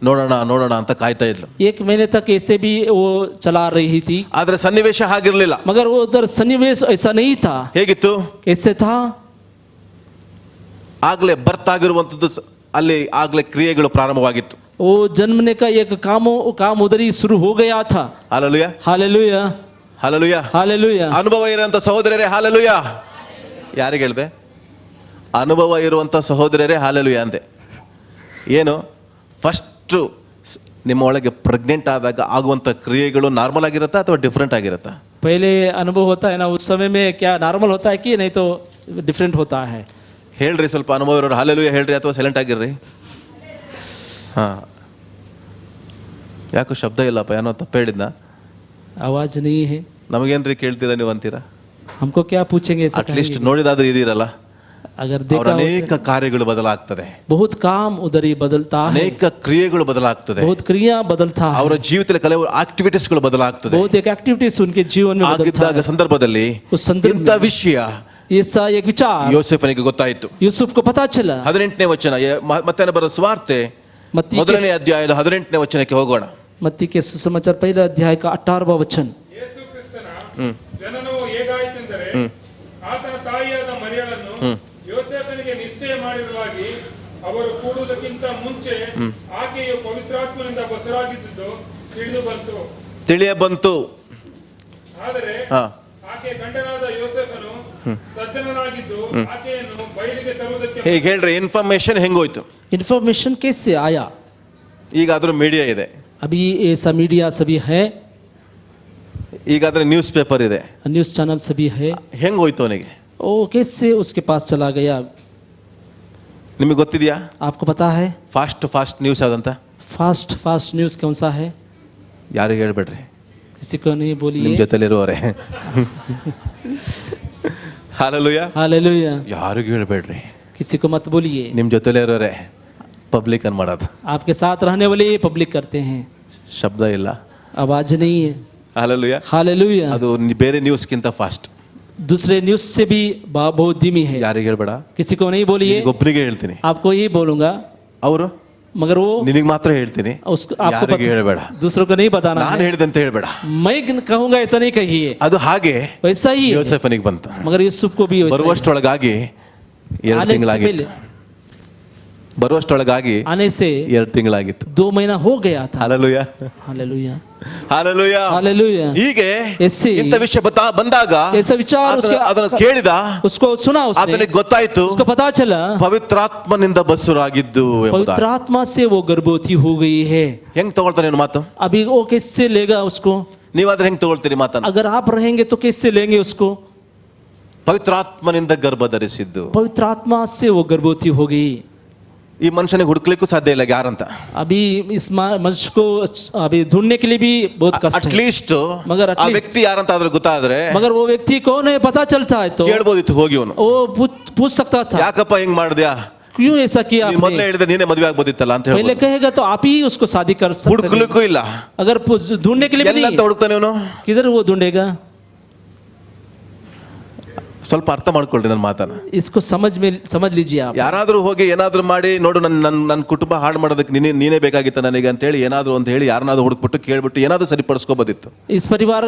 ನೋಡೋಣ ನೋಡೋಣ ಅಂತ ಕಾಯ್ತಾ ಇದ್ಲು. 1 महीने तक ऐसे भी वो चला रही थी, ಆದ್ರೆ ಸನ್ನಿವೇಶ ಹಾಗಿರ್ಲಿಲ್ಲ. मगर वो उधर सन्निवेश ऐसा नहीं था. ಹೇಗಿತ್ತು? कैसे था? ಆಗ್ಲೇ ಬರ್ತ್ ಆಗಿರುವಂತದ್ದು ಅಲ್ಲಿ ಆಗ್ಲೇ ಕ್ರಿಯೆಗಳು ಪ್ರಾರಂಭವಾಗಿತ್ತು. वो जन्मने का एक काम उधर ही शुरू हो गया था. ಹಾಲೆಲೂಯಾ. हालेलुया. ಹಾಲೆಲೂಯಾ. हालेलुया. ಅನುಭವ ಇರುವಂತ ಸಹೋದರರೇ ಹಾಲೆಲೂಯಾ. ಯಾರಿಗೆ ಹೇಳಿದೆ? ಅನುಭವ ಇರುವಂತ ಸಹೋದರರೇ ಹಾಲೆಲೂಯಾ ಅಂದೆ. ಏನು? ಫಸ್ಟ್ ನಿಮ್ಮ ಒಳಗೆ ಪ್ರೆಗ್ನೆಂಟ್ ಆದಾಗ ಆಗುವಂತ ಕ್ರಿಯೆಗಳು ನಾರ್ಮಲ್ ಆಗಿರುತ್ತಾ ಅಥವಾ ಡಿಫ್ರೆಂಟ್ ಆಗಿರುತ್ತಾ? पहले अनुभव होता है ना, उस समय में क्या नॉर्मल होता है कि नहीं तो डिफरेंट होता है? ಹೇಳ್ರಿ, ಸ್ವಲ್ಪ ಅನುಭವ ಇರೋರು ಹಾಲೆಲೂಯಾ ಹೇಳ್ರಿ ಅಥವಾ ಸೈಲೆಂಟ್ ಆಗಿರ್ರಿ. ಹಾ, ಯಾಕೋ ಶಬ್ದ ಇಲ್ಲಪ್ಪ, ಏನೋ ತಪ್ಪು ಹೇಳಿದ್ನ? आवाज नहीं है. ನಮಗೇನ್ರಿ ಕೇಳ್ತೀರಾ ನೀವು ಅಂತೀರಾ? हमको क्या पूछेंगे ऐसा ಅಟ್ಲೀಸ್ಟ್ कहेंगे? ನೋಡಿದಾದ್ರೂ ಇದೀರಲ್ಲ, अगर ಅವ್ರ देखा ಅನೇಕ ಕಾರ್ಯಗಳು ಬದಲಾಗ್ತದೆ, बहुत काम उधर ही बदलता है, ಅನೇಕ ಕ್ರಿಯೆಗಳು ಬದಲಾಗ್ತದೆ, बहुत क्रिया बदलता है, ಅವರ ಜೀವಿತದಲ್ಲಿ ಕೆಲವು ಆಕ್ಟಿವಿಟೀಸ್ಗಳು ಬದಲಾಗ್ತದೆ. बहुत एक एक्टिविटीज उनके जीवन में बदलता ಆಗಿದ್ದಾಗ है. ಸಂದರ್ಭದಲ್ಲಿ उस संदर्भ ಇಂಥ ವಿಷಯ ऐसा एक विचार ಯೋಸೇಫನಿಗೆ ಗೊತ್ತಾಯಿತು. यूसुफ को पता चला. 18ನೇ ವಚನ, ಮತ್ತೆ ಬರೋ ಸ್ವಾರ್ತೆ मत्ती ಮೊದಲನೇ ಅಧ್ಯಾಯದ 18ನೇ ವಚನಕ್ಕೆ ಹೋಗೋಣ. मत्ती के सुसमाचार पहला अध्याय का 18वां वचन. ಯೇಸು ಕ್ರಿಸ್ತನ ಜನನವು ಹೇಗಾಯಿತೆಂದರೆ, ಆತನ ತಾಯಿಯಾದ ಮರಿಯಳನ್ನು ಯೋಸೇಫನಿಗೆ ನಿಶ್ಚಯ ಮಾಡಿರಲಾಗಿ ಅವರು ಕೂಡುವುದಕ್ಕಿಂತ ಮುಂಚೆ ಆಕೆಯು ಪವಿತ್ರಾತ್ಮನಿಂದ ಬಸರಾಗಿದ್ದು ತಿಳಿಯ ಬಂತು. ಆದರೆ ಆಕೆ ಗಂಡನಾದ ಯೋಸೇಫನು ಸಜ್ಜನನಾಗಿದ್ದು ಆಕೆಯನ್ನು ಬಯಲಿಗೆ ತರುವುದಕ್ಕೆ ಹೀಗೆ ಹೇಳ್ರಿ, ಇನ್ಫಾರ್ಮೇಶನ್ ಹೆಂಗೋಯ್ತು? इन्फॉर्मेशन कैसे आया? ಈಗ ಅದ್ರ ಮೀಡಿಯಾ ಇದೆ, अभी ऐसा मीडिया सभी है, ಈಗ ಅದ್ರ ನ್ಯೂಸ್ ಪೇಪರ್ ಇದೆ, न्यूज़ चैनल सभी है. ಹೆಂಗೋಯ್ತು ಅವನಿಗೆ? ओ कैसे उसके पास चला गया? ನಿಮಗೆ ಗೊತ್ತಿದೆಯಾ? आपको पता है ಫಾಸ್ಟ್ ನ್ಯೂಸ್ ಯಾವ್ದಂತ? फास्ट न्यूज़ कौन सा है? ಯಾರಿಗೆ ಹೇಳ್ಬೇಡ್ರಿ, किसी को नहीं ನಿಮ್ಮ बोलिए. ಜೊತೆಲಿರುವವರೇ. ಹಾಲೆಲೂಯಾ. हालेलुया. ಯಾರಿಗೂ ಹೇಳ್ಬೇಡ್ರಿ, किसी को मत बोलिए. ನಿಮ್ಮ ಜೊತೆಲಿರೋರೆ ಪಬ್ಲಿಕ್ ಅನ್ ಮಾಡೋದು. आपके साथ रहने वाले पब्लिक करते हैं, ಶಬ್ದ ಇಲ್ಲ. आवाज नहीं है. ಹಾಲೆಲೂಯಾ. हालेलुया. ಅದು ಬೇರೆ ನ್ಯೂಸ್ಗಿಂತ ಫಾಸ್ಟ್. दूसरे न्यूज़ से भी बहुत धीमी है. ಯಾರಿಗೆ ಹೇಳ್ಬೇಡ, किसी को नहीं बोलिए. ಒಬ್ಬರಿಗೆ ಹೇಳ್ತೀನಿ, आपको ही बोलूंगा, ಅವರು मगर वो ನಿನಗೆ ಮಾತ್ರ ಹೇಳ್ತೀನಿ, उसको आपको ಯಾರಿಗೆ ಹೇಳ್ಬೇಡ, दूसरों को नहीं बताना ನಾನು है. ಹೇಳಿದಂತೆ ಹೇಳ್ಬೇಡ. मैं कहूंगा ऐसा नहीं कहिए. ಅದು ಹಾಗೆ वैसा ही है. ಯೋಸೇಫನಿಗೆ ಬಂತು. मगर यूसुफ को भी वैसा ही है. ಬರುವಷ್ಟೊಳಗಾಗಿ 2 आने से ತಿಂಗಳಾಗಿತ್ತು. पहले, ಬರುವಷ್ಟೊಳಗಾಗಿ आने से 2 ತಿಂಗಳಾಗಿತ್ತು. 2 महीना हो गया था. ಹಾಲೆಲೂಯಾ. हालेलुया. ಹಾಲೆಲೂಯಾ. हालेलुया. ಹೀಗೆ ಎಸ್ಸಿ ಇಂಥ ವಿಷಯ ಬಂದಾಗ ऐसा विचार उसके ಅದನ್ನು ಕೇಳಿದ, उसको सुना, उसने ಆತನಿಗೆ ಗೊತ್ತಾಯ್ತು उसको पता चला ಪವಿತ್ರಾತ್ಮನಿಂದ ಬಸುರಾಗಿದ್ದು ಎಂಬುದಾಗಿ. पवित्र आत्मा से वो गर्भवती हो गई है. ಹೆಂಗ್ ತಗೊಳ್ತಾನೆ ನೀನು ಮಾತು? अभी वो कैसे लेगा उसको? ನೀವಾದ್ರೆ ಹೆಂಗ್ ತಗೊಳ್ತೀರಿ ಮಾತನ್ನ? अगर आप रहेंगे तो कैसे लेंगे उसको? ಪವಿತ್ರಾತ್ಮನಿಂದ ಗರ್ಭ ಧರಿಸಿದ್ದು. पवित्र आत्मा से वो गर्भवती हो गई. ಈ ಮನುಷ್ಯನಿಗೆ ಹುಡುಕ್ಲಿಕ್ಕೂ ಸಾಧ್ಯ ಇಲ್ಲ ಯಾರಂತ. अभी इस मनुष्य को अभी ढूंढने के लिए भी बहुत कष्ट है. ಅಟ್ಲೀಸ್ಟ್ ಮಗರ್ ಆ ವ್ಯಕ್ತಿ ಯಾರಂತ ಆದ್ರೂ ಗೊತ್ತಾದ್ರೆ मगर वो व्यक्ति कौन है पता चलता है तो ಕೇಳ್ಬೋದಿತ್ತು ಹೋಗಿ ಅವನು. वो पूछ सकता था, ಯಾಕಪ್ಪ ಹಿಂಗ್ ಮಾಡಿದ್ಯಾ, क्यों ऐसा किया ನೀನ್ ಮೊದಲೇ आपने? ಹೇಳಿದ್ರೆ ನೀನೇ ಮದುವೆ ಆಗ್ಬೋದಿತ್ತಲ್ಲ ಅಂತ पहले ಹೇಳ್ಬೋದು. कहेगा तो आप ही उसको शादी कर सकते हैं. ಹುಡುಕ್ಲಿಕ್ಕೂ ಇಲ್ಲ, अगर ढूंढने के लिए भी ಎಲ್ಲಂತ नहीं, ಹುಡುಕ್ತಾನೆ ಇವನು. किधर वो ढूंढेगा? ಸ್ವಲ್ಪ ಅರ್ಥ ಮಾಡ್ಕೊಳ್ರಿ ನನ್ನ ಮಾತನ್ನ. इसको समझ लीजिए आप. ಯಾರಾದ್ರೂ ಹೋಗಿ ಏನಾದ್ರೂ ಮಾಡಿ ನೋಡು, ನನ್ನ ಕುಟುಂಬ ಹಾಳು ಮಾಡೋದಕ್ಕೆ ನೀನೇ ಬೇಕಾಗಿತ್ತ ನನಗೆ ಅಂತ ಹೇಳಿ ಏನಾದ್ರು ಅಂತ ಹೇಳಿ ಯಾರನ್ನಾದ್ರೂ ಹುಡುಕ್ಬಿಟ್ಟು ಕೇಳ್ಬಿಟ್ಟು ಏನಾದ್ರೂ ಸರಿಪಡಿಸ್ಕೋಬೋದಿತ್ತು. इस परिवार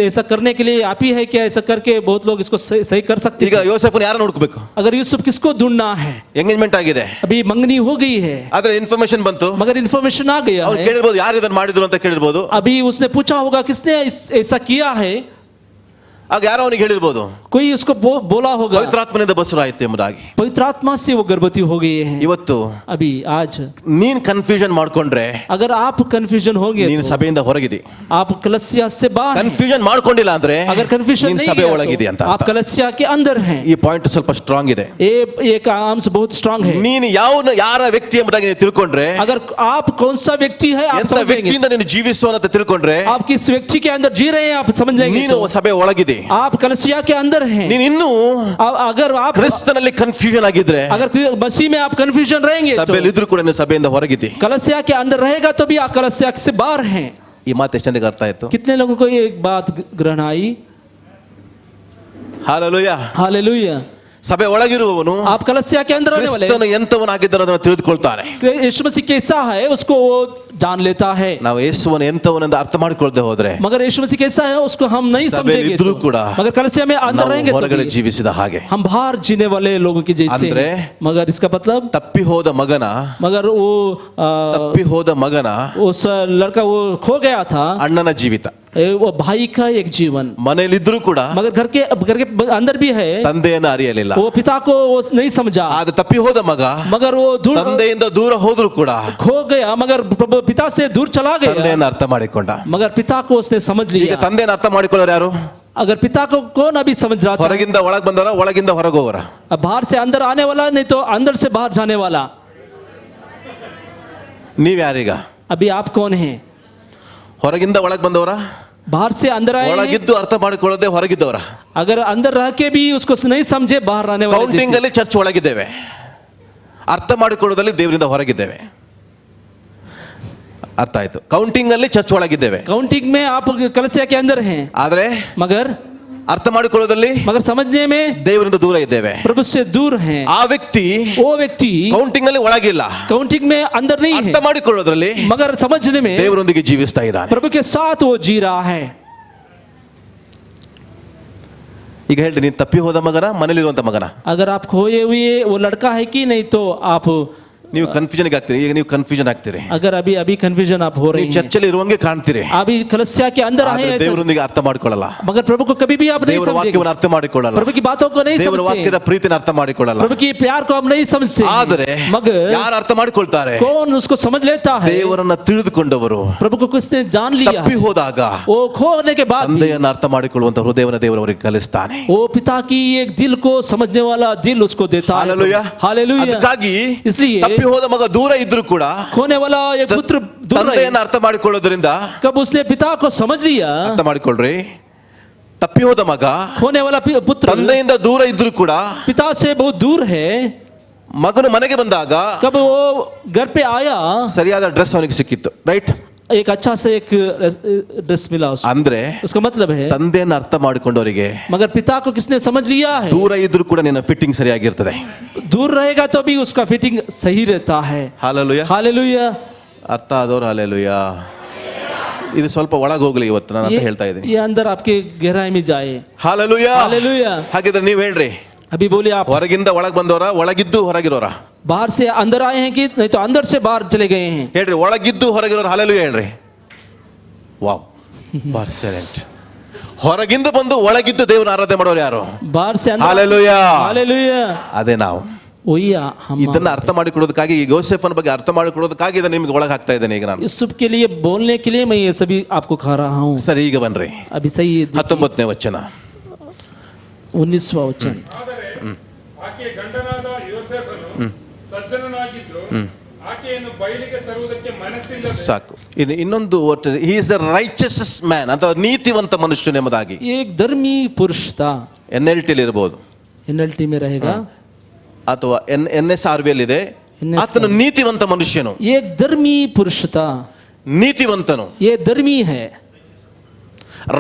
ऐसा करने के लिए आप ही है क्या? ऐसा करके बहुत लोग इसको सही कर सकते ಈಗ हैं. ಯೋಸೇಫನ್ ಯಾರನ್ನ ಹುಡುಕ್ಬೇಕು? अगर यूसुफ किसको ढूंढना है? ಎಂಗೇಜ್ಮೆಂಟ್ ಆಗಿದೆ, अभी मंगनी हो गई है, ಆದ್ರೆ ಇನ್ಫಾರ್ಮೇಶನ್ ಬಂತು, मगर इन्फॉर्मेशन आ गया ಅವ್ರು है. ಕೇಳಿರ್ಬೋದು ಯಾರು ಇದನ್ನ ಮಾಡಿದ್ರು ಅಂತ ಕೇಳಿರ್ಬೋದು. अभी उसने पूछा होगा किसने ऐसा किया है. ಆಗ ಯಾರೋ ಅವನಿಗೆ ಹೇಳಿರ್ಬೋದು, कोई उसको बोला होगा ಪವಿತ್ರಾತ್ಮನಿಂದ ಬಸರಾಯಿತು ಎಂಬುದಾಗಿ. पवित्र आत्मा से वो गर्भवती हो गई है. ಇವತ್ತು अभी आज ನೀನ್ ಕನ್ಫ್ಯೂಷನ್ ಮಾಡ್ಕೊಂಡ್ರೆ अगर आप कंफ्यूजन हो गए ನೀನು तो ಸಭೆಯಿಂದ ಹೊರಗಿದಿ. आप कलसिया से बाहर हैं. ಕನ್ಫ್ಯೂಷನ್ ಮಾಡ್ಕೊಂಡಿಲ್ಲ ಅಂದ್ರೆ अगर कंफ्यूजन ನೀನ್ नहीं ಸಭೆ है ಒಳಗಿದಿ ಅಂತ तो आप ಅರ್ಥ. कलसिया के अंदर हैं. ಈ ಪಾಯಿಂಟ್ ಸ್ವಲ್ಪ ಸ್ಟ್ರಾಂಗ್ ಇದೆ. एक आर्म्स बहुत स्ट्रांग है. ನೀನು ಯಾರ ವ್ಯಕ್ತಿ ಎಂಬುದಾಗಿ ನೀನು ತಿಳ್ಕೊಂಡ್ರೆ, अगर आप कौन सा व्यक्ति है आप ಎಂತ समझ लेंगे. ವ್ಯಕ್ತಿಯಿಂದ ನೀನು ಜೀವಿಸುವ ಅಂತ ತಿಳ್ಕೊಂಡ್ರೆ आप किस व्यक्ति के अंदर जी रहे हैं आप समझ लेंगे. ನೀನು तो ಸಭೆ ಒಳಗಿದಿ. आप कलसिया के अंदर हैं. ನೀನು ಇನ್ನೂ अगर आप ಕ್ರಿಸ್ತನಲ್ಲಿ ಕನ್ಫ್ಯೂಷನ್ ಆಗಿದ್ರೆ, अगर मसीह में आप कंफ्यूजन रहेंगे ಸಭೆಯಲ್ಲಿ तो ಇದ್ರೂ ಕೂಡ ನೀನು ಸಭೆಯಿಂದ ಹೊರಗಿದಿ. कलसिया के अंदर रहेगा तो भी आप कलसिया से बाहर हैं. ಈ ಮಾತು ಎಷ್ಟು ಜನಕ್ಕೆ ಅರ್ಥ ಆಯ್ತು? कितने लोगों को ये बात ग्रहण आई? ಹಾಲೆಲೂಯಾ. हालेलुया. ಸಭೆ ಒಳಗಿರುವವನು आप कलसिया के अंदर रहने वाले ಕ್ರಿಸ್ತನು ಎಂತವನಾಗಿದ್ದಾನೆ ಅದನ್ನು ತಿಳಿದುಕೊಳ್ತಾನೆ. यीशु मसीह कैसा है उसको वो जान लेता है. ನಾವು ಯೇಸುವನ್ನು ಎಂತವನೆಂದು ಅರ್ಥ ಮಾಡಿಕೊಳ್ಳದೆ ಹೋದ್ರೆ मगर यीशु मसीह कैसा है उसको हम नहीं ಸಭೆಯಲ್ಲಿ समझेंगे ಇದ್ರೂ तो. ಕೂಡ मगर कलसिया में अंदर ನಾವು रहेंगे तो ಹೊರಗಡೆ भी ಜೀವಿಸಿದ ಹಾಗೆ. हम बाहर जीने वाले लोगों की जैसे ಅಂದ್ರೆ हैं. मगर इसका मतलब ತಪ್ಪಿ ಹೋದ ಮಗನ मगर वो ತಪ್ಪಿ ಹೋದ ಮಗನ उस लड़का वो खो गया था ಅಣ್ಣನ ಜೀವಿತ. वो भाई का एक जीवन. ಮನೆಯಲ್ಲಿದ್ರೂ ಕೂಡ मगर घर के अंदर भी है ತಂದೆಯನ್ನು ಅರಿಯಲಿಲ್ಲ. वो पिता को वो नहीं समझा. ಆದ ತಪ್ಪಿ ಹೋದ ಮಗ मगर वो दूर ತಂದೆಯಿಂದ ದೂರ ಹೋದ್ರೂ ಕೂಡ खो गया मगर पिता से दूर चला गया. ತಂದೆಯನ್ನು ಅರ್ಥ ಮಾಡಿಕೊಂಡ. मगर पिता को उसने समझ ಈಗ लिया. ತಂದೆಯನ್ನು ಅರ್ಥ ಮಾಡಿಕೊಳ್ಳೋರು ಯಾರು? अगर पिता को कौन अभी समझ रहा था? ಹೊರಗಿಂದ ಒಳಗೆ ಬಂದವರ, ಒಳಗಿಂದ ಹೊರಗೋವರ? अब बाहर से अंदर आने वाला नहीं तो अंदर से बाहर जाने वाला. ನೀವ್ ಯಾರೀಗ? अभी आप कौन हैं? ಹೊರಗಿಂದ ಒಳಗೆ ಬಂದವರ, बाहर से अंदर आए हैं? ಒಳಗಿದ್ದು ಅರ್ಥ ಮಾಡಿಕೊಳ್ಳದೆ ಹೊರಗಿದ್ದವರ? अगर अंदर रह के भी उसको नहीं समझे बाहर रहने वाले ಕೌಂಟಿಂಗ್ जैसे. ಅಲ್ಲಿ ಚರ್ಚ್ ಒಳಗಿದ್ದೇವೆ, ಅರ್ಥ ಮಾಡಿಕೊಳ್ಳೋದಲ್ಲಿ ದೇವರಿಂದ ಹೊರಗಿದ್ದೇವೆ. ಅರ್ಥ ಆಯ್ತು? ಕೌಂಟಿಂಗ್ ಅಲ್ಲಿ ಚರ್ಚ್ ಒಳಗಿದ್ದೇವೆ, काउंटिंग में आप कलसिया के अंदर हैं ಆದ್ರೆ मगर ಅರ್ಥ ಮಾಡಿಕೊಳ್ಳೋದಲ್ಲಿ समझने में ದೇವರಿಂದ ದೂರ ಇದ್ದೇವೆ. प्रभु से दूर हैं. ಆ ವ್ಯಕ್ತಿ वो व्यक्ति ಕೌಂಟಿಂಗ್ ಅಲ್ಲಿ ಒಳಗಿಲ್ಲ, काउंटिंग में अंदर नहीं है ಅರ್ಥ ಮಾಡಿಕೊಳ್ಳೋದ್ರಲ್ಲಿ मगर समझने में ದೇವರೊಂದಿಗೆ ಜೀವಿಸ್ತಾ ಇದ್ದಾನೆ. प्रभु के साथ वो जी रहा है. ಈಗ ಹೇಳಿ, ನೀನು ತಪ್ಪಿ ಹೋದ ಮಗನ, ಮನೇಲಿರುವಂತ ಮಗನ? अगर आप खोए हुए वो लड़का है कि नहीं तो आप ನೀವು ಕನ್ಫ್ಯೂಷನ್ ಆಗ್ತೀರಿ. ಈಗ ನೀವು ಕನ್ಫ್ಯೂಷನ್ ಆಗ್ತೀರಿ, अगर अभी कंफ्यूजन आप हो रही ನೀವು हैं. ಚರ್ಚಲ್ಲಿ ಇರುವಂಗೆ ಕಾಣ್ತೀರಿ, अभी कलसिया के अंदर आए ಆದ್ರೆ हैं ऐसे, ದೇವರೊಂದಿಗೆ ಅರ್ಥ ಮಾಡಿಕೊಳ್ಳಲ್ಲ. मगर प्रभु को कभी भी आप नहीं ದೇವರ समझेंगे. ವಾಕ್ಯವನ್ನು ಅರ್ಥ ಮಾಡಿಕೊಳ್ಳಲ್ಲ, प्रभु की बातों को नहीं ದೇವರ ವಾಕ್ಯದ समझते. ಪ್ರೀತಿನ ಅರ್ಥ ಮಾಡಿಕೊಳ್ಳಲ್ಲ. प्रभु की प्यार को हम नहीं समझते. ಆದರೆ मगर ಯಾರು ಅರ್ಥ ಮಾಡಿಕೊಳ್ತಾರೆ? कौन उसको समझ लेता है? ದೇವರನ್ನ ತಿಳಿದುಕೊಂಡವರು प्रभु को किसने जान लिया ತಪ್ಪಿ है? ಹೋದಾಗ वो खोने के बाद भी ತಂದೆಯನ್ನು ಅರ್ಥ ಮಾಡಿಕೊಳ್ಳುವಂತ ಹೃದಯವನ್ನು ದೇವರವರಿಗೆ ಕಲಿಸ್ತಾನೆ. वो पिता की एक दिल को समझने वाला दिल उसको देता है. ಹಾಲೆಲೂಯಾ. हालेलुया. ಅದಕ್ಕಾಗಿ इसलिए ತಪ್ಪಿ ಹೋದ ಮಗ ದೂರ ಇದ್ರೂ ಕೂಡ खोने वाला एक पुत्र दूर रहे. ತಂದೆಯನ್ನು ಅರ್ಥ ಮಾಡಿಕೊಳ್ಳೋದ್ರಿಂದ कब उसने पिता को समझ लिया, ಅರ್ಥ ಮಾಡಿಕೊಳ್ಳ್ರಿ, ತಪ್ಪಿ ಹೋದ ಮಗ खोने वाला पुत्र ತಂದೆಯಿಂದ ದೂರ ಇದ್ರೂ ಕೂಡ पिता से बहुत दूर है. ಮಗನು ಮನೆಗೆ ಬಂದಾಗ कब वो घर पे आया ಸರಿಯಾದ ಡ್ರೆಸ್ ಅವನಿಗೆ ಸಿಕ್ಕಿತ್ತು, ರೈಟ್? एक अच्छा से एक ड्रेस मिला उसको. ಅಂದ್ರೆ उसका मतलब है ತಂದೆಯನ್ನು ಅರ್ಥ ಮಾಡಿಕೊಂಡವರಿಗೆ मगर पिता को किसने समझ लिया है? ದೂರ ಇದ್ರೂ ಕೂಡ ನಿನ್ನ ಫಿಟ್ಟಿಂಗ್ ಸರಿಯಾಗಿರ್ತದೆ. दूर रहेगा तो भी उसका फिटिंग सही रहता है. ಹಾಲೆಲೂಯಾ. हालेलुया. ಅರ್ಥ ಆದವ್ರು ಹಾಲೆಲೂಯಾ. ಇದು ಸ್ವಲ್ಪ ಒಳಗೆ ಹೋಗ್ಲಿ ಇವತ್ತು ನಾನು ಅಂತ ಹೇಳ್ತಾ ಇದ್ದೀನಿ. ये अंदर आपके गहराई में जाए. ಹಾಲೆಲೂಯಾ. हालेलुया. ಹಾಗಿದ್ರೆ ನೀವು ಹೇಳ್ರಿ, अभी बोलिए आप ಹೊರಗಿಂದ ಒಳಗೆ ಬಂದವರ, ಒಳಗಿದ್ದು ಹೊರಗಿರೋರ? बाहर से अंदर आए हैं कि नहीं तो अंदर से बाहर चले गए हैं? ಹೇಳ್ರಿ, ಒಳಗಿದ್ದು ಹೊರಗಿರೋರು ಹಾಲೆಲೂಯಾ ಹೇಳ್ರಿ. Wow, bar silent. ಹೊರಗಿಂದ ಬಂದು ಒಳಗಿದ್ದು ದೇವರ ಆರಾಧನೆ ಮಾಡೋರು ಯಾರು? बाहर से अंदर. ಹಾಲೆಲೂಯಾ. हालेलुया. ಅದೇ ನಾವು. वही हम. ಇದನ್ನ ಅರ್ಥ ಮಾಡಿಕೊಳ್ಳೋದಕ್ಕಾಗಿ, ಈ ಯೋಸೇಫನ ಬಗ್ಗೆ ಅರ್ಥ ಮಾಡಿಕೊಳ್ಳೋದಕ್ಕಾಗಿ ಇದನ್ನ ನಿಮ್ಗೆ ಒಳಗೆ ಹಾಕ್ತಾ ಇದ್ದೇನೆ ಈಗ ನಾನು. यूसुफ के लिए बोलने के लिए मैं ये सभी आपको खा रहा हूँ. ಸರಿ, ಈಗ ಬನ್ರಿ अभी सही 19ನೇ ವಚನ. 19वां वचन. ಆದರೆ ಆಕೆಯ ಗಂಡನಾದ ಯೋಸೇಫನು ಸಜ್ಜನನಾಗಿದ್ದು ಆಕೆಯನ್ನು ಬಯಲಿಗೆ ತರುವುದಕ್ಕೆ ಮನಸ್ಸಿಲ್ಲದೆ ಸಾಕು. ಇನ್ನು ಇನ್ನೊಂದು, he is a righteous man ಅಥವಾ ನೀತಿವಂತ ಮನುಷ್ಯನು ಎಂಬುದಾಗಿ एक धर्मी पुरुष था. NLT ಇರಬಹುದು, NLT में रहेगा, ಅಥವಾ NSRV ಇದೆ. NSRV. ಆತನು ನೀತಿವಂತ ಮನುಷ್ಯನು, एक धर्मी पुरुष था. ನೀತಿವಂತನು, ये धर्मी है,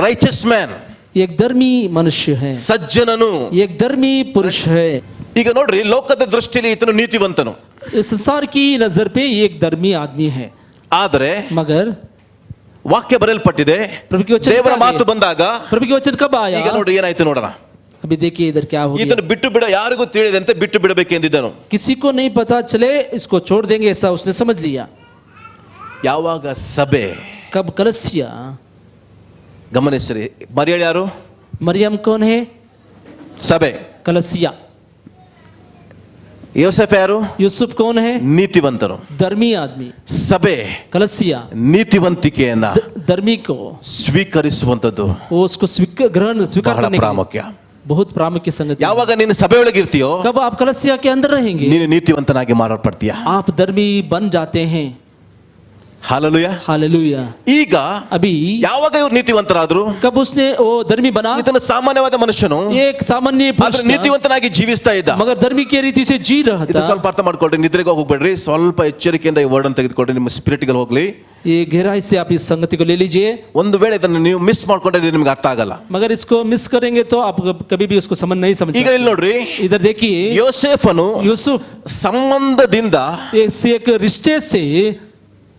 ರೈಚಸ್ ಮ್ಯಾನ್, एक धर्मी मनुष्य है, ಸಜ್ಜನನು. एक धर्मी पुरुष है. ಈಗ ನೋಡ್ರಿ, ಲೋಕದ ದೃಷ್ಟಿಯಲ್ಲಿ ಈತನು ನೀತಿವಂತನು, इस संसार की नजर पे एक धर्मी आदमी है. ಆದರೆ मगर ವಾಕ್ಯ ಬರೆಯಲ್ಪಟ್ಟಿದೆ, प्रभु के वचन ದೇವರ कब ಮಾತು आए? ಬಂದಾಗ प्रभु के वचन कब आया? ಈಗ ನೋಡ್ರಿ ಏನಾಯ್ತು ನೋಡೋಣ. अभी देखिए इधर क्या हो गया. ಇದನ್ನು ಬಿಟ್ಟು ಬಿಡ, ಯಾರಿಗೂ ತಿಳಿದಂತೆ ಬಿಟ್ಟು ಬಿಡಬೇಕೆಂದಿದ್ದನು. किसी को नहीं पता चले इसको छोड़ देंगे ऐसा उसने समझ लिया. ಯಾವಾಗ ಸಭೆ, कब कलसिया. ಗಮನಿಸ್ರಿ, ಮರಿಯಳು ಯಾರು? मरियम कौन है? ಸಭೆ. कलसिया। ಯೋಸೆಫ್ ಯಾರು? यूसुफ कौन है? ನೀತಿವಂತರು. धर्मी आदमी। ಸಭೆ कलसिया ನೀತಿವಂತಿಕೆಯನ್ನ धर्मी को ಸ್ವೀಕರಿಸುವಂತದ್ದು वो उसको स्वीकार ಬಹಳ करने के लिए ಪ್ರಾಮುಖ್ಯ. बहुत प्रामुख्य संगति। ಯಾವಾಗ ನೀನು ಸಭೆಯೊಳಗೆ ಇರ್ತೀಯೋ कब आप कलसिया के अंदर रहेंगे ನೀನು ನೀತಿವಂತನಾಗಿ ಮಾರಲ್ಪಡ್ತೀಯ. आप धर्मी बन जाते हैं। ಹಾಲೆಲೂಯಾ. हालेलुया। ಈಗ अभी ಯಾವಾಗ ಇವ್ರು ನೀತಿವಂತರಾದ್ರು? कब उसने वो धर्मी बना? ಈತನು ಸಾಮಾನ್ಯವಾದ ಮನುಷ್ಯನು, एक सामान्य पुरुष ಆದ್ರೆ था, ನೀತಿವಂತನಾಗಿ ಜೀವಿಸ್ತಾ ಇದ್ದ. मगर धर्मी के रीति से जी रहा ಇದು था। ಸ್ವಲ್ಪ ಅರ್ಥ ಮಾಡ್ಕೊಳ್ರಿ, ನಿದ್ರೆಗೆ ಹೋಗ್ಬೇಡ್ರಿ, ಸ್ವಲ್ಪ ಎಚ್ಚರಿಕೆಯಿಂದ ಈ ವರ್ಡ್ ಅನ್ನು ತೆಗೆದುಕೊಡ್ರಿ, ನಿಮ್ಮ ಸ್ಪಿರಿಟ್ಗೆ ಹೋಗ್ಲಿ. ये गहराई से आप इस संगति को ले लीजिए। ಒಂದು ವೇಳೆ ಇದನ್ನು ನೀವು ಮಿಸ್ ಮಾಡ್ಕೊಂಡ್ರೆ ಇದು ನಿಮ್ಗೆ ಅರ್ಥ ಆಗಲ್ಲ. मगर इसको मिस करेंगे तो आप कभी भी उसको नहीं समझ ಈಗ ಇಲ್ಲಿ ನೋಡ್ರಿ, इधर देखिए ಯೋಸೇಫನು यूसुफ ಸಂಬಂಧದಿಂದ, एक रिश्ते से,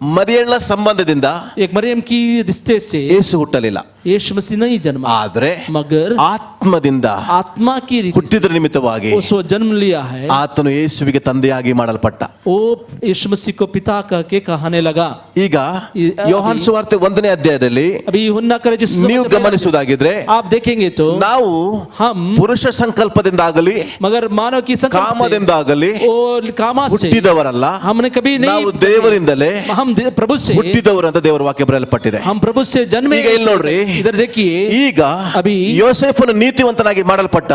ಮರಿಯಳ ಸಂಬಂಧದಿಂದ एक मरियम की रिश्ते से ಯೇಸು ಹುಟ್ಟಲಿಲ್ಲ. यीशु मसीह नहीं जन्मा, ಆದ್ರೆ मगर ಆತ್ಮದಿಂದ आत्मा की रीति ಹುಟ್ಟಿದ್ರ ನಿಮಿತ್ತವಾಗಿ उसको जन्म लिया है। ಆತನು ಯೇಸುವಿಗೆ ತಂದೆಯಾಗಿ ಮಾಡಲ್ಪಟ್ಟ. वो यीशु मसीह को पिता कह कहने लगा। ಈಗ ಯೋಹಾನ್ ಸುವಾರ್ತೆ 1ನೇ ಅಧ್ಯಾಯದಲ್ಲಿ अभी यूहन्ना करे जिस ನೀವು ಗಮನಿಸುವುದಾಗಿದ್ರೆ आप देखेंगे तो ನಾವು हम ಪುರುಷ ಸಂಕಲ್ಪದಿಂದಾಗಲಿ मगर मानव की संकल्प से ಕಾಮದಿಂದಾಗಲಿ ओ कामा से ಹುಟ್ಟಿದವರಲ್ಲ, हमने कभी ನಾವು नहीं, ದೇವರಿಂದಲೇ हम प्रभु से, ಹುಟ್ಟಿದವರು ಅಂತ ದೇವರ ವಾಕ್ಯ ಬರೆಯಲ್ಪಟ್ಟಿದೆ. हम प्रभु से जन्मे। ಈಗ ಇಲ್ಲಿ ನೋಡ್ರಿ, इधर देखिए ಈಗ अभी ಯೋಸೇಫನು ನೀತಿವಂತನಾಗಿ ಮಾಡಲ್ಪಟ್ಟ,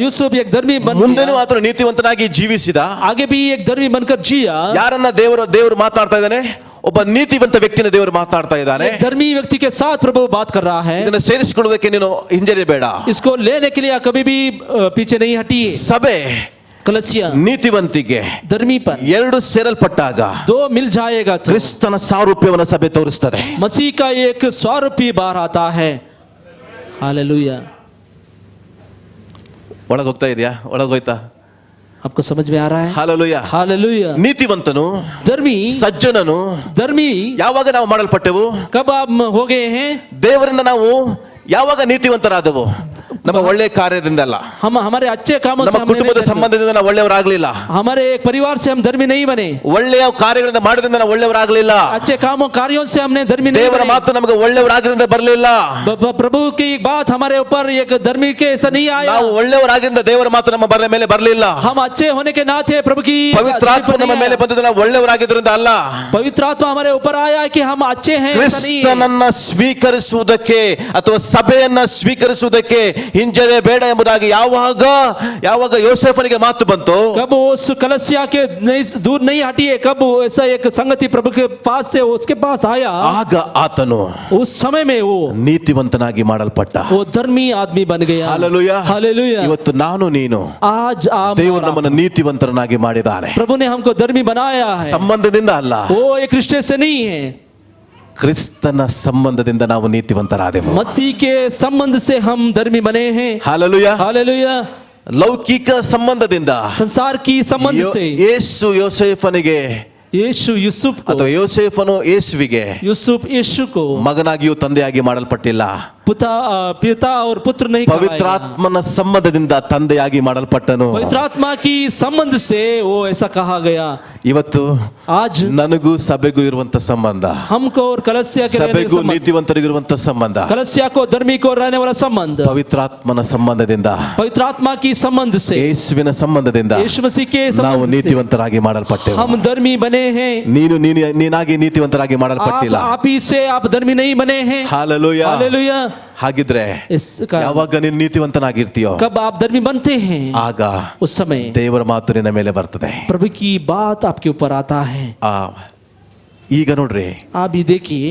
यूसुफ एक धर्मी बन ಮುಂದೆನೂ गया, ಆತನು ನೀತಿವಂತನಾಗಿ ಜೀವಿಸಿದ. आगे भी एक धर्मी बनकर जिया। ಯಾರನ್ನ ದೇವರು ಮಾತಾಡ್ತಾ ಇದ್ದಾನೆ? ಒಬ್ಬ ನೀತಿವಂತ ವ್ಯಕ್ತಿನ ದೇವರು ಮಾತಾಡ್ತಾ ಇದ್ದಾನೆ. एक धर्मी व्यक्ति के साथ प्रभु बात कर रहा है। ಇದನ್ನು ಸೇರಿಸಿಕೊಳ್ಳುವುದಕ್ಕೆ ನೀನು ಹಿಂಜರಿಬೇಡ. इसको लेने के लिए कभी भी पीछे नहीं हटिए। ಸಭೆ कलसिया ನೀತಿವಂತಿಗೆ धर्मी पर ಎರಡು ಸೇರಲ್ಪಟ್ಟಾಗ दो मिल जाएगा तो ಕ್ರಿಸ್ತನ ಸಾರೂಪ್ಯವನ್ನು ಸಭೆ ತೋರಿಸ್ತದೆ. मसीह का एक स्वरूपी बाहर आता है। हालेलुया। ಒಳಗೆ ಹೋಗ್ತಾ ಇದೆಯಾ? ಒಳಗೆ ಹೋಯ್ತಾ? आपको समझ में आ रहा है? ಹಾಲೆಲೂಯಾ. हालेलुया। ನೀತಿವಂತನು, धर्मी, ಸಜ್ಜನನು धर्मी ಯಾವಾಗ ನಾವು ಮಾಡಲ್ಪಟ್ಟೆವು? कब आप हो गए हैं? ದೇವರಿಂದ ನಾವು ಯಾವಾಗ ನೀತಿವಂತರಾದವು? ನಮ್ಮ ಒಳ್ಳೆ ಕಾರ್ಯದಿಂದ ಅಲ್ಲ, हम हमारे अच्छे कामों से ನಮ್ಮ हम ಕುಟುಂಬದ नहीं, ಸಂಬಂಧದಿಂದ ನಾವು ಒಳ್ಳೆಯವರಾಗ್ಲಿಲ್ಲ, हमारे एक परिवार से हम धर्मी नहीं बने, ಒಳ್ಳೆಯ ಕಾರ್ಯಗಳನ್ನು ಮಾಡೋದ್ರಿಂದ ನಾವು ಒಳ್ಳೆಯವರಾಗ್ಲಿಲ್ಲ, अच्छे कार्यों से हमने धर्मी नहीं ದೇವರ बने। ಮಾತು ನಮಗೆ ಒಳ್ಳೆಯವರಾಗಿರಿಂದ ಬರಲಿಲ್ಲ. प्रभु की एक बात हमारे ऊपर एक धर्मी के ऐसा नहीं आया। ನಾವು ಒಳ್ಳೆಯವರಾಗಿರಿಂದ ದೇವರ ಮಾತು ನಮ್ಮ ಮೇಲೆ ಬರಲಿಲ್ಲ. हम अच्छे होने के नाते प्रभु की ಪವಿತ್ರಾತ್ಮ ನಮ್ಮ ಮೇಲೆ ಬಂದದ್ದು ನಾವು ಒಳ್ಳೆಯವರಾಗಿದ್ದರಿಂದ ಅಲ್ಲ. पवित्र आत्मा हमारे ऊपर आया कि हम अच्छे हैं, ऐसा नहीं है। ಕ್ರಿಸ್ತನನ್ನ ಸ್ವೀಕರಿಸುವುದಕ್ಕೆ ಅಥವಾ ಸಭೆಯನ್ನ ಸ್ವೀಕರಿಸುವುದಕ್ಕೆ ಹಿಂಜರಿಯಬೇಡ ಎಂಬುದಾಗಿ ಯಾವಾಗ ಯೋಸೇಫನಿಗೆ ಮಾತು ಬಂತು, कब उस कलसिया के दूर नहीं हटिए, कब ऐसा एक संगति प्रभु के पास से उसके पास आया, ಆಗ ಆತನು उस समय में वो ನೀತಿವಂತನಾಗಿ ಮಾಡಲ್ಪಟ್ಟ. धर्मी आदमी बन गया। ಹಾಲೆಲೂಯಾ. हालेलुया। ಇವತ್ತು ನಾನು ನೀನು आज आप ದೇವರು ನಮ್ಮನ್ನು ನೀತಿವಂತರನ್ನಾಗಿ ಮಾಡಿದ್ದಾನೆ. प्रभु ने हमको धर्मी बनाया है। ಸಂಬಂಧದಿಂದ ಅಲ್ಲ, वो एक रिश्ते से नहीं है, ಕ್ರಿಸ್ತನ ಸಂಬಂಧದಿಂದ ನಾವು ನೀತಿವಂತರಾದೆವು. मसीह के संबंध से हम धर्मी बने हैं। ಹಾಲೆಲೂಯಾ. हालेलुया। ಲೌಕಿಕ ಸಂಬಂಧದಿಂದ संसार की संबंध से ಯೇಸು ಯೋಸೇಫನಿಗೆ यीशु यूसुफ को, ಅಥವಾ ಯೋಸೇಫನು ಯೇಸುವಿಗೆ यूसुफ यीशु को ಮಗನಾಗಿಯೂ ತಂದೆಯಾಗಿ ಮಾಡಲ್ಪಟ್ಟಿಲ್ಲ. पिता और पुत्र नहीं कहा। ಪವಿತ್ರಾತ್ಮನ ಸಂಬಂಧದಿಂದ ತಂದೆಯಾಗಿ ಮಾಡಲ್ಪಟ್ಟನು. पवित्र आत्मा की संबंध से वो ऐसा कहा गया। ಇವತ್ತು आज ನನಗೂ ಸಭೆಗೂ ಇರುವಂತ ಸಂಬಂಧ, हमको और कलसिया के रहने ಸಭೆಗೂ संबंध, ನೀತಿವಂತರಿಗಿರುವಂತ ಸಂಬಂಧ कलसिया को धर्मी को रहने वाला संबंध, ಪವಿತ್ರಾತ್ಮನ ಸಂಬಂಧದಿಂದ, पवित्र आत्मा की संबंध से, ಯೇಸುವಿನ ಸಂಬಂಧದಿಂದ यीशु मसीह के ನಾವು संबंध से ನೀತಿವಂತರಾಗಿ ಮಾಡಲ್ಪಟ್ಟೆವು. हम धर्मी बने हैं। ನೀನಾಗಿ ನೀತಿವಂತರಾಗಿ ಮಾಡಲ್ಪಟ್ಟಿಲ್ಲ. आप ही से आप धर्मी नहीं बने हैं। ಹಾಲೆಲೂಯಾ. हालेलुया। ಹಾಗಿದ್ರೆ इसका ಯಾವಾಗ ನೀನು ನೀತಿವಂತನಾಗಿರ್ತೀಯೋ कब आप धर्मी बनते हैं, ಆಗ उस समय ದೇವರ ಮಾತು ನಿನ್ನ ಮೇಲೆ ಬರ್ತದೆ. प्रभु की बात आपके ऊपर आता है। ಈಗ ನೋಡ್ರಿ, आप भी देखिए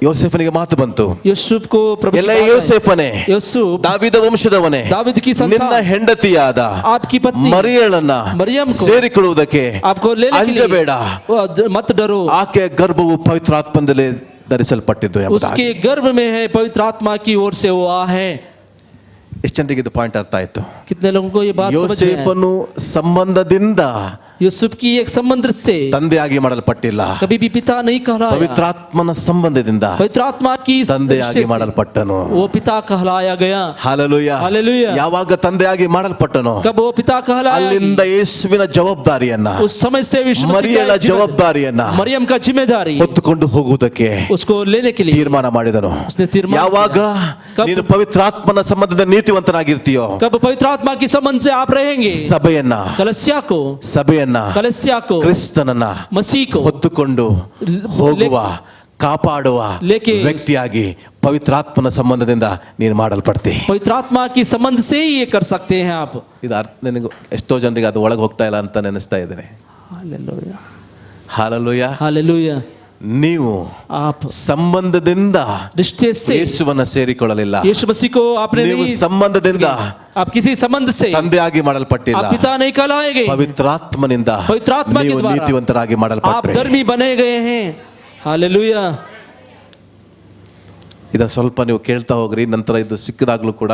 ಯೋಸೇಫನಿಗೆ ಮಾತು ಬಂತು. यूसुफ को प्रभु ಎಲ್ಲ की बात आई। ಯೋಸೇಫನೇ, यूसुफ ದಾವೀದ ವಂಶದವನೇ, दावीद की ನಿನ್ನ संतान, ಹೆಂಡತಿಯಾದ आपकी पत्नी ಮರಿಯಳನ್ನ मरियम को ಸೇರಿಕೊಳ್ಳುವುದಕ್ಕೆ आपको लेने के ಅಂಜಬೇಡ. लिए मत डरो, ಆಕೆಯ ಗರ್ಭವು ಪವಿತ್ರಾತ್ಮದಲ್ಲಿ ಧರಿಸಲ್ಪಟ್ಟಿದ್ದು ಎಂಬುದಾಗಿ. उसके गर्भ में है पवित्र आत्मा की ओर से वो आ है। ಎಷ್ಟು ಜನರಿಗೆ ಇದು ಪಾಯಿಂಟ್ ಅರ್ಥ ಆಯ್ತು? कितने लोगों को ये बात समझ में ಯೋಸೇಫನು ಸಂಬಂಧದಿಂದ यूसुफ की एक संबंध से ತಂದೆಯಾಗಿ ಮಾಡಲ್ಪಟ್ಟಿಲ್ಲ, कभी भी पिता नहीं कहलाया, ಪವಿತ್ರಾತ್ಮನ ಸಂಬಂಧದಿಂದ पवित्र आत्मा की ತಂದೆಯಾಗಿ रिश्ते से ಮಾಡಲ್ಪಟ್ಟನು. वो पिता कहलाया गया। ಹಾಲೆಲೂಯ. हालेलुया। ಯಾವಾಗ ತಂದೆಯಾಗಿ ಮಾಡಲ್ಪಟ್ಟನು, कब वो पिता कहलाया, ಅಲ್ಲಿಂದ ಯೇಸುವಿನ ಜವಾಬ್ದಾರಿಯನ್ನ, उस समय से यीशु मसीह ಮರಿಯಳ का ಜವಾಬ್ದಾರಿಯನ್ನ मरियम का जिम्मेदारी ಹೊತ್ತುಕೊಂಡು ಹೋಗುವುದಕ್ಕೆ उसको लेने के लिए ತೀರ್ಮಾನ ಮಾಡಿದನು. उसने तीर्मान ಯಾವಾಗ कब- ನೀನು ಪವಿತ್ರಾತ್ಮನ ಸಂಬಂಧದ ನೀತಿವಂತನಾಗಿರ್ತೀಯೋ, कब पवित्र आत्मा की संबंध से आप रहेंगे, ಸಭೆಯನ್ನ कलस्या को ಕ್ರಿಸ್ತನನ್ನ मसीह को ಹೊತ್ತುಕೊಂಡು ಹೋಗುವ, ಕಾಪಾಡುವ लेके ವ್ಯಕ್ತಿಯಾಗಿ ಪವಿತ್ರಾತ್ಮನ ಸಂಬಂಧದಿಂದ ನೀನು ಮಾಡಲ್ಪಡ್ತಿ. पवित्र आत्मा की संबंध से ही ये कर सकते हैं आप। ಇದು ಅರ್ಥ ನನಗೆ ಎಷ್ಟೋ ಜನರಿಗೆ ಅದು ಒಳಗೆ ಹೋಗ್ತಾ ಇಲ್ಲ ಅಂತ ನೆನೆಸ್ತಾ ಇದ್ದೇನೆ. Hallelujah, hallelujah. हालेलुया। ನೀವು आप ಸಂಬಂಧದಿಂದ रिश्ते से ಯೇಸುವನ್ನ ಸೇರಿಕೊಳ್ಳಲಿಲ್ಲ, यीशु मसीह को आपने ನೀವು नहीं, ಸಂಬಂಧದಿಂದ आप किसी संबंध से ತಂದೆಯಾಗಿ ಮಾಡಲ್ಪಟ್ಟಿಲ್ಲ, आप पिता नहीं कहलाए गए, ಪವಿತ್ರಾತ್ಮನಿಂದ पवित्रात्मा के ನೀವು द्वारा ನೀತಿವಂತರಾಗಿ आप ಮಾಡಲ್ಪಟ್ರಿ. धर्मी बने गए हैं। हालेलुया। ಇದನ್ನ ಸ್ವಲ್ಪ ನೀವು ಕೇಳ್ತಾ ಹೋಗ್ರಿ. ನಂತರ ಇದು ಸಿಕ್ಕಿದಾಗ್ಲೂ ಕೂಡ,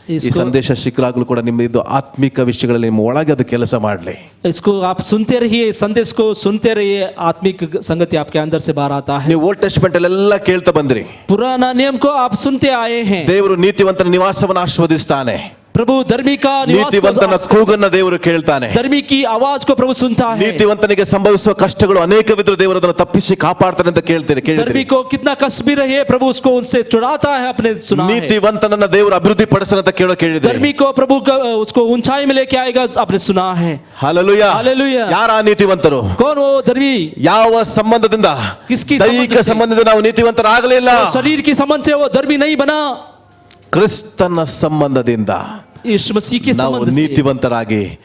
ಈ ಸಂದೇಶ ಸಿಕ್ಕಿದಾಗ್ಲೂ ಕೂಡ ನಿಮ್ಮ ಇದು ಆತ್ಮಿಕ ವಿಷಯಗಳಲ್ಲಿ ನಿಮ್ಮ ಒಳಗೆ ಅದು ಕೆಲಸ ಮಾಡಲಿ. इसको आप सुनते रहिए, संदेश को सुनते रहिए, आत्मिक संगति आपके अंदर से बाहर आता है। ನೀವು ಓಲ್ಡ್ ಟೆಸ್ಟ್ಮೆಂಟ್ ಅಲ್ಲೆಲ್ಲ ಕೇಳ್ತಾ ಬಂದ್ರಿ, पुराना नियम को आप सुनते आए हैं, ದೇವರು ನೀತಿವಂತನ ನಿವಾಸವನ್ನು ಆಸ್ವಾದಿಸ್ತಾನೆ, प्रभु धर्मी का निवास ನೀತಿವಂತನ ಕೂಗನ್ನ ದೇವರು ಕೇಳ್ತಾನೆ, धर्मी की आवाज को प्रभु सुनता है। ನೀತಿವಂತನಿಗೆ ಸಂಭವಿಸುವ ಕಷ್ಟಗಳು ಅನೇಕವಿದ್ರೂ ದೇವರು ಅದನ್ನು ತಪ್ಪಿಸಿ ಕಾಪಾಡ್ತಾನೆ ಅಂತ ಕೇಳ್ತೀರಿ. धर्मी को कितना कष्ट भी रहे, प्रभु उसको उनसे छुड़ाता है, अपने सुना है। ನೀತಿವಂತನನ್ನ ದೇವರು ಅಭಿವೃದ್ಧಿ ಪಡಿಸನ ಅಂತ ಕೇಳಿದ್ರೆ, धर्मी को प्रभु उसको ऊंचाई में लेके आएगा, आपने सुना है। ಹಲ್ಲೆಲೂಯಾ. हालेलुया। ಯಾರ ಆ ನೀತಿವಂತರು? कौन वो धर्मी? ಯಾವ ಸಂಬಂಧದಿಂದ? किसकी ದೈಹಿಕ संबंध से? ಸಂಬಂಧದಿಂದ ನಾವು ನೀತಿವಂತರಾಗಲಿಲ್ಲ, शरीर की संबंध से वो धर्मी नहीं बना, ಕ್ರಿಸ್ತನ ಸಂಬಂಧದಿಂದ यीशु मसीह के ನಾವು संबंध से, ನೀತಿವಂತರಾಗಿ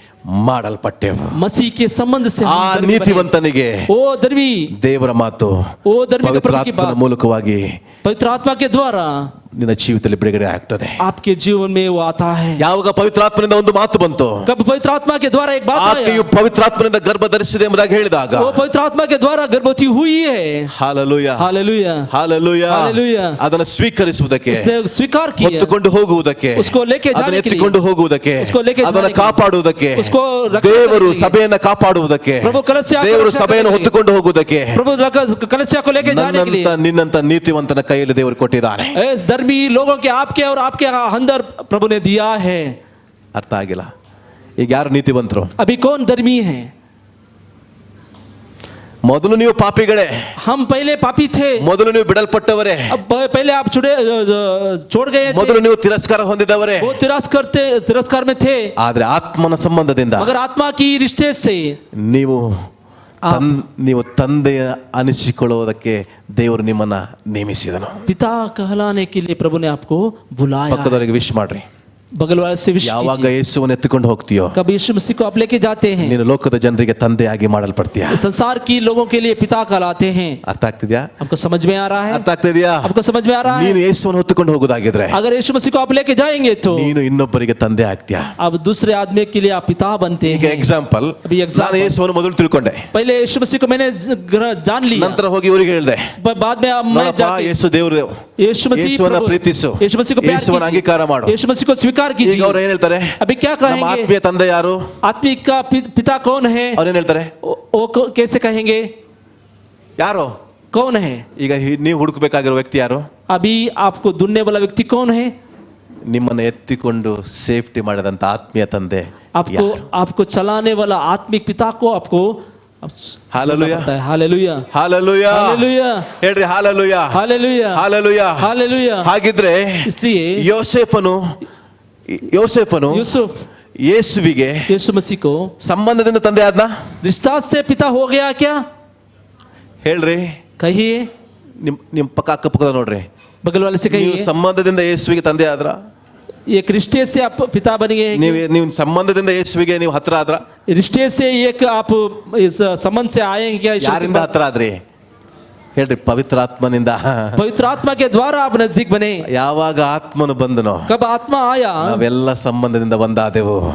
ಮಾಡಲ್ಪಟ್ಟೆವು. मसीह के संबंध से हम ಆ धर्मी बने। ನೀತಿವಂತನಿಗೆ ओ धर्मी, ದೇವರ ಮಾತು ओ धर्मी के प्रभु की ಪವಿತ್ರಾತ್ಮನ बात ಮೂಲಕವಾಗಿ पवित्र आत्मा के द्वारा ನಿನ್ನ ಜೀವಿತದಲ್ಲಿ ಬಿಡುಗಡೆ ಆಗ್ತದೆ. आपके जीवन में वो आता है। ಯಾವಾಗ ಪವಿತ್ರಾತ್ಮನಿಂದ ಒಂದು ಮಾತು ಬಂತು, कब पवित्र आत्मा के द्वारा एक बात ಆಕೆಯು आया, ಪವಿತ್ರಾತ್ಮನಿಂದ ಗರ್ಭ ಧರಿಸಿದೆ ಎಂಬುದಾಗಿ ಹೇಳಿದಾಗ, वो पवित्र आत्मा के द्वारा गर्भवती हुई है। Hallelujah, hallelujah, hallelujah. हालेलुया। ಅದನ್ನು ಸ್ವೀಕರಿಸುವುದಕ್ಕೆ, उसने स्वीकार किया, ಹೊತ್ತುಕೊಂಡು ಹೋಗುವುದಕ್ಕೆ, उसको लेके ಅದನ್ನು जाने के लिए, ಎತ್ತಿಕೊಂಡು ಹೋಗುವುದಕ್ಕೆ, उसको लेके ಅದನ್ನು जाने के लिए, ಕಾಪಾಡುವುದಕ್ಕೆ, उसको रक्षा ದೇವರು करने के लिए, ಸಭೆಯನ್ನ ಕಾಪಾಡುವುದಕ್ಕೆ, प्रभु कलस्या को ದೇವರು रक्षा ಸಭೆಯನ್ನು करने के लिए, ಹೊತ್ತುಕೊಂಡು ಹೋಗುವುದಕ್ಕೆ प्रभु कलस्या को लेके जाने के लिए ನನ್ನಂತ ನಿನ್ನಂತ ನೀತಿವಂತನ ಕೈಯಲ್ಲಿ ದೇವರು ಕೊಟ್ಟಿದ್ದಾನೆ. इस धर्मी लोगों के आपके और आपके अंदर प्रभु ने दिया है। ಅರ್ಥ ಆಗಿಲ್ಲ? ಈಗ ಯಾರು ನೀತಿವಂತರು? अभी कौन धर्मी है? ಮೊದಲು ನೀವು ಪಾಪಿಗಳೇ, हम पहले पापी थे, ಮೊದಲು ನೀವು ಬಿಡಲ್ಪಟ್ಟವರೇ, अब पहले आप छोड़ गए थे, ಮೊದಲು ನೀವು ತಿರಸ್ಕಾರ ಹೊಂದಿದವರೇ. वो तिरस्कार में थे, ಆದ್ರೆ ಆತ್ಮನ ಸಂಬಂಧದಿಂದ मगर आत्मा की रिश्ते से ನೀವು ನೀವು ತಂದೆಯ ಅನಿಸಿಕೊಳ್ಳುವುದಕ್ಕೆ ದೇವರು ನಿಮ್ಮನ್ನ ನೇಮಿಸಿದನು. पिता कहलाने के लिए प्रभु ने आपको बुलाया। ಪಕ್ಕದವರಿಗೆ ವಿಶ್ ಮಾಡ್ರಿ. बगल वाले से विश ಯಾವಾಗ कीजिए। ಯೇಸುವನ್ನು ಎತ್ತಿಕೊಂಡು ಹೋಗ್ತೀಯೋ, कभी यीशु मसीह को आप लेके जाते हैं, ನೀನು ಲೋಕದ ಜನರಿಗೆ ತಂದೆಯಾಗಿ ಮಾಡಲ್ಪಡ್ತೀಯ. संसार की लोगों के लिए पिता कहलाते हैं। ಅರ್ಥ ಆಗ್ತಿದ್ಯಾ? आपको समझ में आ रहा है? ಅರ್ಥ ಆಗ್ತಿದ್ಯಾ? आपको समझ में आ रहा है? ನೀನು ಯೇಸುವನ್ನು ಹೊತ್ತುಕೊಂಡು ಹೋಗುವುದಾಗಿದ್ರೆ अगर यीशु मसीह को आप लेके जाएंगे तो ನೀನು ಇನ್ನೊಬ್ಬರಿಗೆ ತಂದೆ ಆಗ್ತೀಯಾ. अब दूसरे आदमी के लिए आप पिता बनते ಈಗ हैं। ಎಕ್ಸಾಂಪಲ್, अभी example. ನಾನು ಯೇಸುವನ್ನು ಮೊದಲು ತಿಳ್ಕೊಂಡೆ, पहले यीशु मसीह को मैंने जान लिया, ನಂತರ ಹೋಗಿ ಇವರಿಗೆ ಹೇಳಿದೆ, बाद में अब मैं ನೋಡಪ್ಪ जाके ಯೇಸು ದೇವರು, यीशु मसीह ಯೇಸುವನ್ನ प्रभु- ಪ್ರೀತಿಸು, यीशु मसीह को प्यार ಯೇಸುವನ್ನ कीजिए, ಅಂಗೀಕಾರ ಮಾಡು. यीशु मसीह को स्वीकार ಈಗ कीजिए। ಅವ್ರು ಏನ್ ಹೇಳ್ತಾರೆ? अभी क्या ನಮ್ಮ कहेंगे? ಆತ್ಮೀಯ ತಂದೆ ಯಾರು? आत्मिक का पिता कौन है? ಅವ್ರೇನ್ ಹೇಳ್ತಾರೆ? वो कैसे कहेंगे? ಯಾರು? कौन है? ಈಗ ನೀವು ಹುಡುಕಬೇಕಾಗಿರೋ ವ್ಯಕ್ತಿ ಯಾರು? अभी आपको ढूंढने वाला व्यक्ति कौन है? ನಿಮ್ಮನ್ನು ಎತ್ತಿಕೊಂಡು ಸೇಫ್ಟಿ ಮಾಡಿದಂತ ಆತ್ಮೀಯ ತಂದೆ आपको आपको चलाने वाला आत्मिक पिता को आपको ಹಾಲೆಲೂಯಾ, हालेलुया, ಹಾಲೆಲೂಯಾ, हालेलुया, ಹೇಳ್ರಿ ಹಾಲೆಲೂಯಾ, हालेलुया, ಹಾಲೆಲೂಯಾ, हालेलुया। ಹಾಗಿದ್ರೆ इसलिए ಯೋಸೇಫನು यूसुफ ಯೇಸುವಿಗೆ यीशु मसीह को ಸಂಬಂಧದಿಂದ ತಂದೆ ಆದ್ನ? रिश्ता से पिता हो गया क्या? ಹೇಳ್ರಿ. कहिए, ನಿಮ್ ಪಕ್ಕ ಅಕ್ಕಪಕ್ಕದ ನೋಡ್ರಿ, बगल वाले से ನೀವು कहिए, ಸಂಬಂಧದಿಂದ ಯೇಸುವಿಗೆ ತಂದೆ ಆದ್ರ? एक रिश्ते से आप पिता बन गए हैं? ನೀವು ಸಂಬಂಧದಿಂದ ಯೇಸುವಿಗೆ ನೀವು ಹತ್ರ ಆದ್ರ? रिश्ते से एक आप इस संबंध से आए हैं क्या? यीशु ಯಾರಿಂದ से ಹತ್ರ ಆದ್ರಿ? ಹೇಳ್ರಿ. ಪವಿತ್ರಾತ್ಮನಿಂದ. पवित्र आत्मा के द्वारा आप नजदीक बने। ಯಾವಾಗ ಆತ್ಮನು ಬಂದನೋ कब आत्मा आया, ನಾವೆಲ್ಲ ಸಂಬಂಧದಿಂದ ಒಂದಾದೆವು.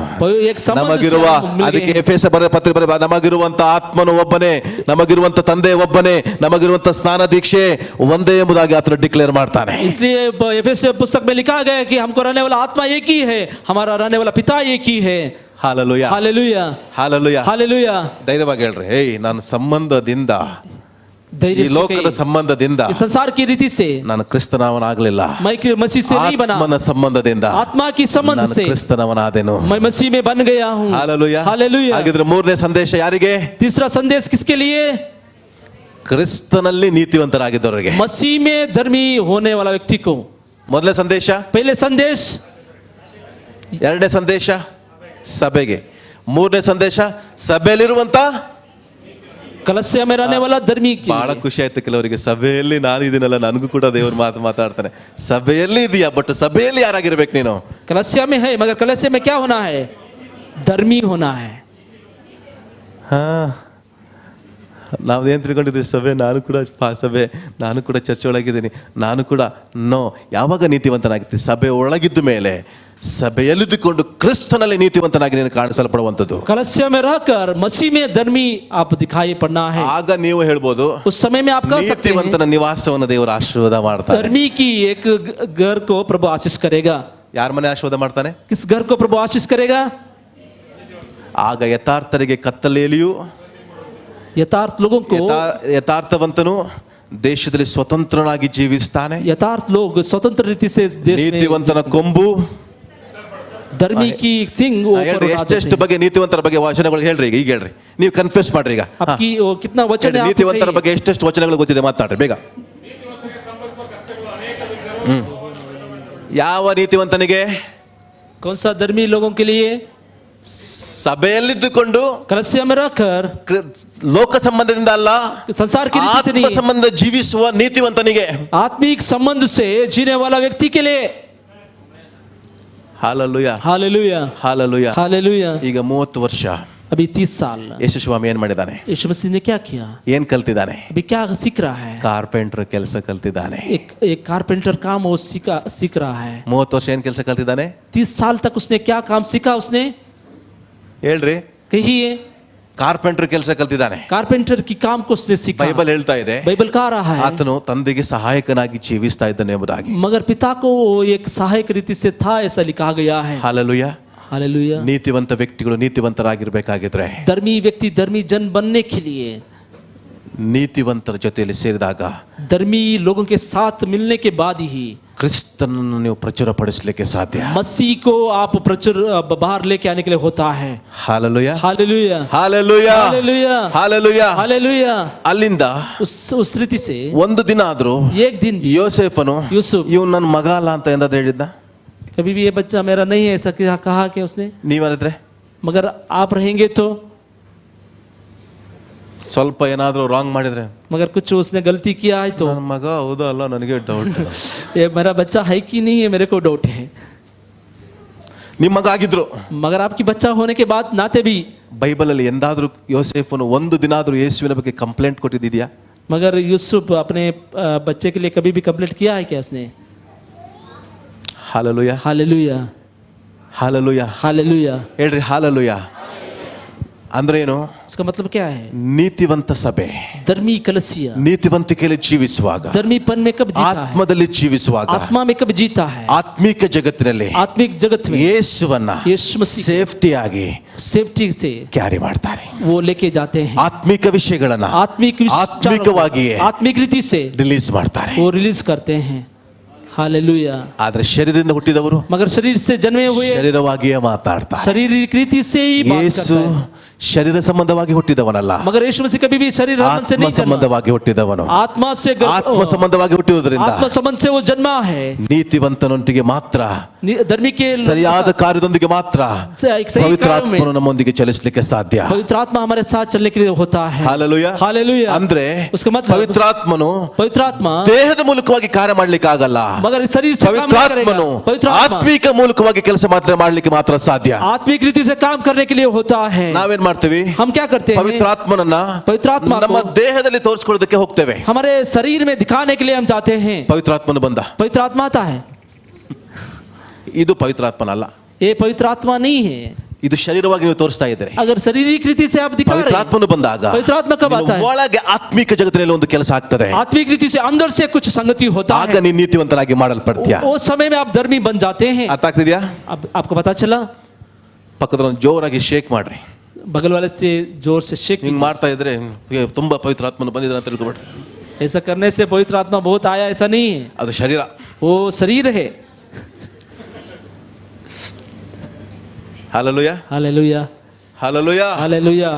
एक संबंध से ನಮಗಿರುವ, हम मिल गए ಅದಕ್ಕೆ हैं। ಎಫೆಸ ಬರೆದ ಪತ್ರಿಕೆ ಬರೆದ, ನಮಗಿರುವಂತ ಆತ್ಮನು ಒಬ್ಬನೇ, ನಮಗಿರುವಂತ ತಂದೆ ಒಬ್ಬನೇ, ನಮಗಿರುವಂತ ಸ್ನಾನ ದೀಕ್ಷೆ ಒಂದೇ ಎಂಬುದಾಗಿ ಆತನು ಡಿಕ್ಲೇರ್ ಮಾಡ್ತಾನೆ. इसलिए एफेस पुस्तक में लिखा गया है कि हमको रहने वाला आत्मा एक ही है, हमारा रहने वाला पिता एक ही है। Hallelujah, hallelujah hallelujah. हालेलुया ಧೈರ್ಯವಾಗಿ ಹೇಳ್ರಿ, ಏಯ್ ನಾನು ಸಂಬಂಧದಿಂದ, ಈ धैर्य से ಲೋಕದ कहिए, ಸಂಬಂಧದಿಂದ इस संसार की रीति से ನಾನು ಕ್ರಿಸ್ತನವನಾಗಲಿಲ್ಲ, मैं मसीह से नहीं बना, ಆತ್ಮನ ಸಂಬಂಧದಿಂದ आत्मा की संबंध ನಾನು से ಕ್ರಿಸ್ತನವನಾದೆನು. मैं मसीह में बन गया हूँ. ಹಾಲೆಲೂಯಾ. हालेलुया. ಹಾಗಿದ್ರೆ ಮೂರನೇ ಸಂದೇಶ ಯಾರಿಗೆ? तीसरा संदेश किसके लिए? ಕ್ರಿಸ್ತನಲ್ಲಿ ನೀತಿವಂತರಾಗಿದ್ದವರಿಗೆ. मसीह में धर्मी होने वाला व्यक्ति को. ಮೊದಲನೇ ಸಂದೇಶ. पहले संदेश, ಎರಡನೇ ಸಂದೇಶ ಸಭೆಗೆ. ಮೂರನೇ ಸಂದೇಶ ಸಭೆಯಲ್ಲಿರುವಂತ. कलस्या में रहने वाला धर्मी के ಬಹಳ लिए. ಖುಷಿ ಆಯ್ತು ಕೆಲವರಿಗೆ, ಸಭೆಯಲ್ಲಿ ನಾನು ಇದೀನಲ್ಲ, ನನಗೂ ಕೂಡ ದೇವ್ರ ಮಾತಾಡ್ತಾನೆ. ಸಭೆಯಲ್ಲಿ ಇದೆಯಾ, ಬಟ್ ಸಭೆಯಲ್ಲಿ ಯಾರಾಗಿರ್ಬೇಕು ನೀನು? कलस्या में है, मगर कलस्या में क्या होना है? धर्मी होना है. ಹಾ, ನಾವೇನು ತಿಳ್ಕೊಂಡಿದ್ದೀವಿ, ಸಭೆ ನಾನು ಕೂಡ ಸಭೆ, ನಾನು ಕೂಡ ಚರ್ಚೆ ಒಳಗಿದ್ದೀನಿ, ನಾನು ಕೂಡ ನೋ. ಯಾವಾಗ ನೀತಿವಂತನಾಗಿರ್ತೀವಿ? ಸಭೆ ಒಳಗಿದ್ದ ಮೇಲೆ, ಸಭೆಯಲ್ಲಿದ್ದುಕೊಂಡು ಕ್ರಿಸ್ತನಲ್ಲಿ ನೀತಿವಂತನಾಗಿ ನೀನು ಕಾಣಿಸಲ್ಪಡುವಂಥದ್ದು. कलस्या में रहकर मसीह में धर्मी आप दिखाई पड़ना है. ಆಗ ನೀವು ಹೇಳ್ಬೋದು, उस समय में आप कह सकते हैं, ನೀತಿವಂತನ ನಿವಾಸವನ್ನು ದೇವರು ಆಶೀರ್ವಾದ ಮಾಡ್ತಾರೆ. धर्मी की एक घर को प्रभु आशीष करेगा. ಯಾರ ಮನೆ ಆಶೀರ್ವಾದ ಮಾಡ್ತಾನೆ? किस घर को प्रभु आशीष करेगा? ಆಗ ಯಥಾರ್ಥರಿಗೆ ಕತ್ತಲೆಯಲ್ಲಿಯೂ, यथार्थ लोगों को, ಯಥಾರ್ಥವಂತನು ದೇಶದಲ್ಲಿ ಸ್ವತಂತ್ರನಾಗಿ ಜೀವಿಸ್ತಾನೆ. यथार्थ लोग स्वतंत्र रीति से देश में, ನೀತಿವಂತನ ಕೊಂಬು. धर्मी की सिंह वो ऊपर ಹೇಳ್ರಿ, उठा ಎಷ್ಟೆಷ್ಟು देते हैं. ಬಗ್ಗೆ ನೀತಿವಂತರ ಬಗ್ಗೆ ವಚನಗಳು ಹೇಳ್ರಿ. ಈಗ ಹೇಳ್ರಿ, ನೀವು ಕನ್ಫ್ಯೂಸ್ ಮಾಡ್ರಿ. ಈಗ आपकी वो कितना वचन है, आप ನೀತಿವಂತರ कहिए. ಬಗ್ಗೆ ಎಷ್ಟೆಷ್ಟು ವಚನಗಳು ಗೊತ್ತಿದೆ ಮಾತಾಡ್ರಿ ಬೇಗ. ಯಾವ ನೀತಿವಂತನಿಗೆ? कौन सा धर्मी लोगों के लिए? ಸಭೆಯಲ್ಲಿದ್ದುಕೊಂಡು कलस्या में रहकर, ಲೋಕ ಸಂಬಂಧದಿಂದ ಅಲ್ಲ, संसार की रीति से ಆತ್ಮ नहीं, ಸಂಬಂಧ ಜೀವಿಸುವ ನೀತಿವಂತನಿಗೆ. आत्मिक संबंध से जीने वाला व्यक्ति के लिए. Hallelujah, hallelujah hallelujah. हालेलुया. ಈಗ 30 ವರ್ಷ अभी 30 साल ಯೇಸು ಸ್ವಾಮಿ ಏನ್ ಮಾಡಿದಾನೆ? यीशु मसीह ने क्या किया? ಏನ್ ಕಲ್ತಿದ್ದಾನೆ? अभी क्या सीख रहा है? ಕಾರ್ಪೆಂಟರ್ ಕೆಲಸ ಕಲ್ತಿದ್ದಾನೆ. एक कारपेंटर काम वो सीख रहा है. 30 ವರ್ಷ ಏನ್ ಕೆಲಸ ಕಲ್ತಿದ್ದಾನೆ? 30 साल तक उसने क्या काम सीखा? उसने ಹೇಳ್ರಿ, कहिए. ಕಾರ್ಪೆಂಟರ್ ಕೆಲಸ ಕಲ್ತಿದ್ದಾನೆ. कारपेंटर की काम को उसने सीखा. ಬೈಬಲ್ ಹೇಳ್ತಾ ಇದೆ, बाइबल कह रहा है, ಆತನು ತಂದೆಗೆ ಸಹಾಯಕನಾಗಿ ಜೀವಿಸ್ತಾ ಇದ್ದಾನೆ ಎಂಬುದಾಗಿ. मगर पिता को वो एक सहायक रीति से था, ऐसा लिखा गया है. ಹಾಲೆಲೂಯಾ. हालेलुया. ನೀತಿವಂತ ವ್ಯಕ್ತಿಗಳು ನೀತಿವಂತರಾಗಿರ್ಬೇಕಾಗಿದ್ರೆ, धर्मी व्यक्ति धर्मी जन बनने के लिए, ನೀತಿವಂತರ ಜೊತೆಯಲ್ಲಿ ಸೇರಿದಾಗ धर्मी लोगों के साथ मिलने के बाद ही ಕ್ರಿಸ್ತನನ್ನು ನೀವು ಪ್ರಚುರಪಡಿಸಲಿಕ್ಕೆ ಸಾಧ್ಯ. मसीह को आप प्रचुर बाहर लेके आने के लिए होता है. Hallelujah, hallelujah hallelujah, hallelujah hallelujah. Hallelujah. ಅಲ್ಲಿಂದ उस रीति से ಒಂದು ದಿನ ಆದ್ರೂ एक दिन भी ಯೋಸೇಫನು ಯೂಸುಫ್ ಇವ್ ನನ್ನ ಮಗ ಅಲ್ಲ ಅಂತ ಎಂದಾದ್ರು ಹೇಳಿದ್ದ? कभी भी ये बच्चा मेरा नहीं है ऐसा कहा क्या उसने? ನೀವೇನಿದ್ರೆ मगर आप रहेंगे तो, ಸ್ವಲ್ಪ ಏನಾದ್ರೂ ರಾಂಗ್ ಮಾಡಿದ್ರೆ, मगर कुछ उसने गलती किया है तो, ನನ್ನ ಮಗ ಹೌದಾ ಅಲ್ಲ ನನಗೆ ಡೌಟ್. ये मेरा बच्चा है कि नहीं है, मेरे को डाउट है. ನಿಮ್ಮ ಮಗ ಆಗಿದ್ರು. मगर आपकी बच्चा होने के बाद नाते भी, ಬೈಬಲ್ ಅಲ್ಲಿ ಎಂದಾದ್ರೂ ಯೋಸೇಫನು ಒಂದು ದಿನ ಆದ್ರೂ ಯೇಸುವಿನ ಬಗ್ಗೆ ಕಂಪ್ಲೇಂಟ್ ಕೊಟ್ಟಿದ್ಯಾ? मगर यूसुफ अपने बच्चे के लिए कभी भी कंप्लेंट किया है क्या उसने? Hallelujah, hallelujah hallelujah. हालेलुया. ಹೇಳ್ರಿ ಹಾಲೆಲೂಯಾ. ಅಂದ್ರೆ ಏನು? इसका मतलब क्या है? ನೀತಿವಂತ ಸಭೆ धर्मी कलसिया ನೀತಿವಂತಿಕೆಯಲ್ಲಿ ಜೀವಿಸುವಾಗ, धर्मीपन में कब जीता है? ಆತ್ಮದಲ್ಲಿ ಜೀವಿಸುವಾಗ, आत्मा में कब जीता है? ಆತ್ಮಿಕ ಜಗತ್ತಿನಲ್ಲಿ आत्मिक जगत में ಯೇಸುವನ್ನ यीशु मसीह ಸೇಫ್ಟಿ ಆಗಿ सेफ्टी से ಕ್ಯಾರಿ ಮಾಡ್ತಾರೆ. वो लेके जाते हैं. ಆತ್ಮಿಕ ವಿಷಯಗಳನ್ನ आत्मिक ಆತ್ಮಿಕವಾಗಿಯೇ आत्मिक रीति से ರಿಲೀಸ್ ಮಾಡ್ತಾರೆ. वो रिलीज करते हैं. हालेलुया. ಆದ್ರೆ ಶರೀರದಿಂದ ಹುಟ್ಟಿದವರು मगर शरीर से जन्मे हुए ಶರೀರವಾಗಿಯೇ ಮಾತಾಡ್ತಾರೆ. शारीरिक रीति से ही बात ಯೇಸು करता है. ಶರೀರ ಸಂಬಂಧವಾಗಿ ಹುಟ್ಟಿದವನಲ್ಲ, मगर यीशु मसीह कभी भी शरीर मन से ಆತ್ಮ नहीं जन्मा. ಸಂಬಂಧವಾಗಿ ಹುಟ್ಟಿದವನು. आत्मा से ಆತ್ಮ ಸಂಬಂಧವಾಗಿ ಹುಟ್ಟಿರುವುದರಿಂದ आत्मा संबंध से वो जन्मा है. ನೀತಿವಂತನೊಂದಿಗೆ ಮಾತ್ರ, धर्मी के ಸರಿಯಾದ ಕಾರ್ಯದೊಂದಿಗೆ ಮಾತ್ರ एक सही कार्य में ಪವಿತ್ರಾತ್ಮನು ನಮ್ಮೊಂದಿಗೆ ಚಲಿಸಲಿಕ್ಕೆ ಸಾಧ್ಯ. पवित्र आत्मा हमारे साथ चलने के लिए होता है. ಹಾಲೆಲೂಯಾ. हालेलुया. ಅಂದ್ರೆ उसका मतलब ಪವಿತ್ರಾತ್ಮನು पवित्र आत्मा ದೇಹದ ಮೂಲಕವಾಗಿ ಕಾರ್ಯ ಮಾಡ್ಲಿಕ್ಕೆ ಆಗಲ್ಲ. मगर शरीर से काम नहीं करेगा. ಪವಿತ್ರಾತ್ಮನು पवित्र आत्मा ಆತ್ಮಿಕ ಮೂಲಕವಾಗಿ ಕೆಲಸ ಮಾತ್ರ ಮಾಡ್ಲಿಕ್ಕೆ ಮಾತ್ರ ಸಾಧ್ಯ. आत्मिक रीति से काम करने के लिए होता है. ನಾವೇನ್ ಮಾಡ್ತೀವಿ? हम क्या करते हैं? ಪವಿತ್ರಾತ್ಮನನ್ನ ಪವಿತ್ರಾತ್ಮ ನಮ್ಮ ದೇಹದಲ್ಲಿ ತೋರಿಸ್ಕೊಳ್ಳೋದಕ್ಕೆ ಹೋಗ್ತೇವೆ. हमारे शरीर में दिखाने के लिए हम जाते हैं. ಪವಿತ್ರಾತ್ಮನು ಬಂದ. पवित्र आत्मा आता है. ಇದು ಪವಿತ್ರಾತ್ಮನಲ್ಲ, ये पवित्र आत्मा नहीं है. ಇದು ಶರೀರವಾಗಿ ನೀವು ತೋರಿಸ್ತಾ ಇದ್ದೀರಿ. अगर शारीरिक रीति से आप दिखा रहे हैं, ಪವಿತ್ರಾತ್ಮನು ಬಂದಾಗ पवित्र आत्मा कब आता है? ಒಳಗೆ ಆತ್ಮಿಕ ಜಗತ್ತಿನಲ್ಲಿ ಒಂದು ಕೆಲಸ ಆಗ್ತದೆ. आत्मिक रीति से अंदर से कुछ संगति होता ಆಗ है. ನೀನು ನೀತಿವಂತರಾಗಿ ಮಾಡಲ್ಪಡ್ತೀಯ. उस समय में आप धर्मी बन जाते हैं. ಅರ್ಥ ಆಗ್ತಿದ್ಯಾ? अब आपको पता चला? ಪಕ್ಕದ ಒಂದು ಜೋರಾಗಿ ಶೇಕ್ ಮಾಡ್ರಿ. बगल वाले से जोर से शेक ಹಿಂಗೆ ಮಾಡ್ತಾ ಇದ್ರೆ ತುಂಬಾ ಪವಿತ್ರ ಆತ್ಮನು ಬಂದಿದ್ದಾನೆ ಅಂತ ತಿಳ್ಕೊಬೇಡ್ರಿ. ऐसा करने से पवित्र आत्मा बहुत आया ऐसा नहीं है, ಅದು ಶರೀರ. वो शरीर है. Hallelujah, hallelujah hallelujah. हालेलुया.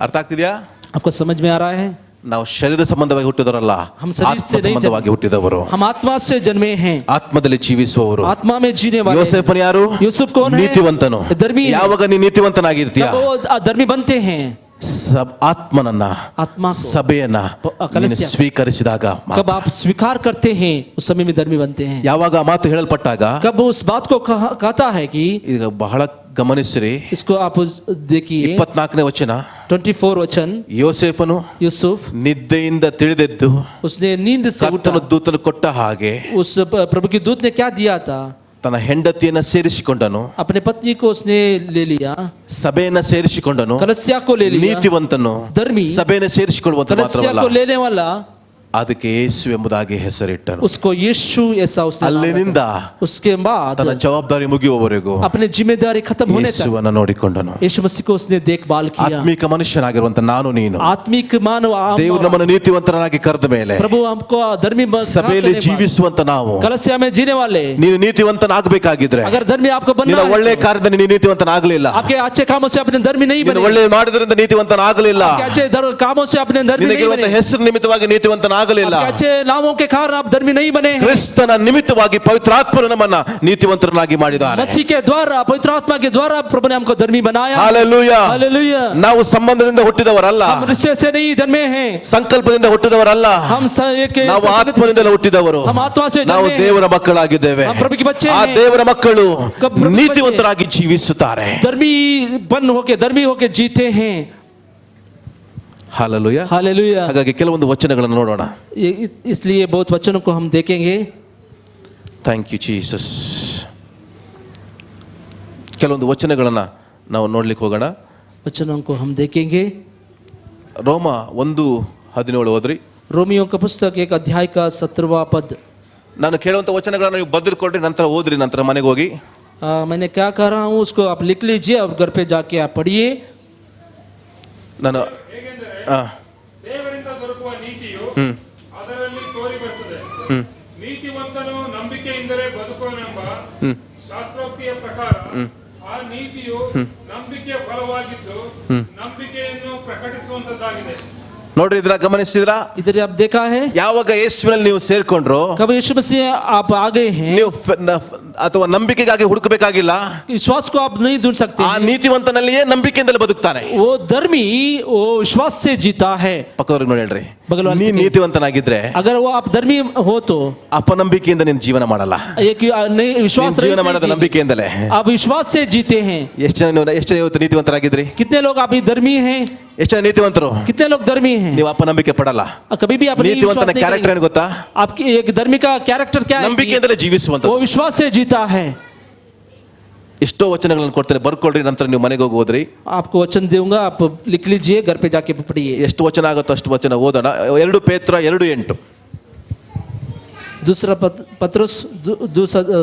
ಅರ್ಥ ಆಗ್ತಿದ್ಯಾ? आपको समझ में आ रहा है? ನಾವು ಶರೀರ ಸಂಬಂಧವಾಗಿ ಹುಟ್ಟಿದವರಲ್ಲ, हम शरीर ಆತ್ಮ से नहीं ಸಂಬಂಧವಾಗಿ ಹುಟ್ಟಿದವರು, हम आत्मा से जन्मे हैं, ಆತ್ಮದಲ್ಲಿ ಜೀವಿಸುವವರು. आत्मा में जीने वाले. ಯೋಸೇಫನು ಯಾರು? ಯೂಸುಫ್ कौन है? ನೀತಿವಂತನು. धर्मी है. ಯಾವಾಗ ನೀ ನೀತಿವಂತನಾಗಿರ್ತೀಯ, जब वो धर्मी बनते हैं, ಆತ್ಮನನ್ನ, आत्मा को ಸಭೆಯನ್ನ ಕಲಸ್ಯ. ನೀನು ಸ್ವೀಕರಿಸಿದಾಗ ಮಾತ್ರ. कब आप स्वीकार करते हैं उस समय में धर्मी बनते हैं. ಯಾವಾಗ ಆ ಮಾತು ಹೇಳಲ್ಪಟ್ಟಾಗ, कब उस बात को कहता है कि ಈಗ ಬಹಳ ಗಮನಿಸಿರಿ, इसको आप देखिए 24ನೇ ವಚನ. 24 वचन. ಯೋಸೇಫನು यूसुफ ನಿದ್ದೆಯಿಂದ ತಿಳಿದೆದ್ದು उसने नींद से उठा. ಕರ್ತನ ದೂತನು ಕೊಟ್ಟ ಹಾಗೆ उस प्रभु की दूत ने क्या दिया था? ತನ್ನ ಹೆಂಡತಿಯನ್ನ ಸೇರಿಸಿಕೊಂಡನು, अपने पत्नी को उसने ले लिया, ಸಭೆಯನ್ನ ಸೇರಿಸಿಕೊಂಡನು. कलस्या को ले लिया. ನೀತಿವಂತನು ಧರ್ಮಿ ಸಭೆಯನ್ನ ಸೇರಿಸಿಕೊಳ್ಳುವಂತ कलस्या ಮಾತ್ರವಲ್ಲ, को लेने वाला, ಅದಕ್ಕೆ ಯೇಸು ಎಂಬುದಾಗಿ ಹೆಸರಿಟ್ಟನು. उसको यीशु ऐसा उसने नाम ಅಲ್ಲಿನಿಂದ रखा. उसके बाद ತನ್ನ ಜವಾಬ್ದಾರಿ ಮುಗಿಯುವವರೆಗೂ अपने जिम्मेदारी खत्म होने तक ಯೇಸುವನ್ನ ನೋಡಿಕೊಂಡನು. यीशु मसीह को उसने देखभाल किया. ಆತ್ಮಿಕ ಮನುಷ್ಯನಾಗಿರುವಂತ ನಾನು ನೀನು, आत्मिक मानव ದೇವರು ನಮ್ಮನ್ನು ನೀತಿವಂತರನ್ನಾಗಿ ಕರೆದ ಮೇಲೆ प्रभु हमको धर्मी ಸಭೆಯಲ್ಲಿ ಜೀವಿಸುವಂತ ನಾವು, कलस्या में जीने वाले, ನೀನು ನೀತಿವಂತನಾಗಬೇಕಾಗಿದ್ರೆ, अगर धर्मी आपको बनना ನಿನ್ನ है, ಒಳ್ಳೆ ಕಾರ್ಯದಿಂದ ನೀನು ನೀತಿವಂತನಾಗಲಿಲ್ಲ, आपके अच्छे कामों से अपने धर्मी नहीं ನೀನು बने, ಒಳ್ಳೆ ಮಾಡಿದ್ರಿಂದ ನೀತಿವಂತನಾಗಲಿಲ್ಲ, आपके अच्छे कामों से अपने धर्मी नहीं ನಿನಗಿರುವಂತ बने, ಹೆಸರು ನಿಮಿತ್ತವಾಗಿ ನೀತಿವಂತನಾಗಲಿಲ್ಲ. आपके अच्छे नामों के कारण आप धर्मी नहीं बने हैं. ಕ್ರಿಸ್ತನ ನಿಮಿತ್ತವಾಗಿ ಪವಿತ್ರಾತ್ಮನು ನಮ್ಮನ್ನ ನೀತಿವಂತರನ್ನಾಗಿ ಮಾಡಿದ್ದಾನೆ. मसीह के द्वारा, पवित्र आत्मा के द्वारा प्रभु ने हमको धर्मी बनाया. ಹಾಲೆಲೂಯಾ. हालेलुया. ನಾವು ಸಂಬಂಧದಿಂದ ಹುಟ್ಟಿದವರಲ್ಲ, हम रिश्ते से नहीं जन्मे हैं, ಸಂಕಲ್ಪದಿಂದ ಹುಟ್ಟಿದವರಲ್ಲ, हम एक ನಾವು ಆತ್ಮನಿಂದಲೇ ಹುಟ್ಟಿದವರು. हम आत्मा से ನಾವು जन्मे हैं. ದೇವರ ಮಕ್ಕಳಾಗಿದ್ದೇವೆ. हम प्रभु के बच्चे ಆ हैं. ದೇವರ ಮಕ್ಕಳು ಪ್ರಭು के ನೀತಿವಂತರಾಗಿ ಜೀವಿಸುತ್ತಾರೆ. धर्मी धर्मी होके जीते हैं. ಹಾಲೆಲೂಯಾ. हालेलुया. ಹಾಗಾಗಿ ಕೆಲವೊಂದು ವಚನಗಳನ್ನು ನೋಡೋಣ. इसलिए बहुत वचनों को हम देखेंगे. Thank you Jesus. ಕೆಲವೊಂದು ವಚನಗಳನ್ನ ನಾವು ನೋಡ್ಲಿಕ್ಕೆ ಹೋಗೋಣ. वचनों को हम देखेंगे. ರೋಮ 1:17 ಓದ್ರಿ. रोमियो का पुस्तक 1 अध्याय का 17वां पद. ನಾನು ಕೇಳುವಂತ ವಚನಗಳನ್ನ ನೀವು ಬರೆದಿಟ್ಕೊಳ್ರಿ, ನಂತರ ಓದ್ರಿ, ನಂತರ ಮನೆಗೆ ಹೋಗಿ. मैंने क्या कह रहा हूँ उसको आप लिख लीजिए और घर पे जाके आप पढ़िए. ನಾನು ದೇವರಿಂದ ದೊರಕುವ ನೀತಿಯು ಅದರಲ್ಲಿ ತೋರಿ ಬರ್ತದೆ. ನೀತಿವಂತನು ನಂಬಿಕೆಯಿಂದಲೇ ಬದುಕುವನೆಂಬ ಶಾಸ್ತ್ರೋಕ್ತಿಯ ಪ್ರಕಾರ ಆ ನೀತಿಯು ನಂಬಿಕೆಯ ಫಲವಾಗಿದ್ದು ನಂಬಿಕೆಯನ್ನು ಪ್ರಕಟಿಸುವಂತದ್ದಾಗಿದೆ. ನೋಡ್ರಿ, ಇದ್ರ ಗಮನಿಸಿದ್ರ? इधर आप देखा है, ಯಾವಾಗ ಯೇಸುವಿನಲ್ಲಿ ನೀವು ಸೇರ್ಕೊಂಡ್ರು, कब यीशु मसीह आप आ गए हैं, ನೀವು ಅಥವಾ ನಂಬಿಕೆಗಾಗಿ ಹುಡುಕಬೇಕಾಗಿಲ್ಲ. विश्वास को आप नहीं ढूंढ सकते ಆ हैं. ನೀತಿವಂತನಲ್ಲಿಯೇ ನಂಬಿಕೆಯಿಂದಲೇ ಬದುಕ್ತಾನೆ. वो धर्मी वो विश्वास से जीता है. ಪಕ್ಕದವ್ರಿಗೆ ನೋಡಿ ಹೇಳ್ರಿ, ಬಗಲ್ ವಾಲೆ ನೀನ್ ನೀತಿವಂತನಾಗಿದ್ರೆ अगर वो आप धर्मी हो तो ಅಪನಂಬಿಕೆಯಿಂದ ನೀನು ಜೀವನ ಮಾಡಲ್ಲ. एक नहीं विश्वास ನೀನ್ ಜೀವನ ಮಾಡೋದು ನಂಬಿಕೆಯಿಂದಲೇ. आप विश्वास से जीते हैं. ಎಷ್ಟು ಜನ ಇವತ್ತು ನೀತಿವಂತರಾಗಿದ್ರಿ? कितने लोग अभी धर्मी हैं? ಎಷ್ಟು ಜನ ನೀತಿವಂತರು? कितने लोग धर्मी हैं? ನೀವು ಅಪನಂಬಿಕೆ ಪಡಲ್ಲ. कभी भी अपनी ನೀತಿವಂತನ ಕ್ಯಾರೆಕ್ಟರ್ ಏನು ಗೊತ್ತಾ? आपकी एक धर्मी का कैरेक्टर क्या है? ನಂಬಿಕೆಯಿಂದಲೇ ಜೀವಿಸುವಂತ. वो विश्वास से जीता है. ಎಷ್ಟೋ ವಚನಗಳನ್ನು ಕೊಡ್ತೇನೆ, ಬರ್ಕೊಳ್ರಿ, ನಂತರ ನೀವು ಮನೆಗೆ ಹೋಗಿ ಓದ್ರಿ. आपको वचन दूंगा, आप लिख लीजिए, घर पे जाके पढ़िए. ಎಷ್ಟು ವಚನ ಆಗುತ್ತೋ ಅಷ್ಟು ವಚನ ಓದೋಣ. 2 ಪೇತ್ರ 2:8. दूसरा पत्रुस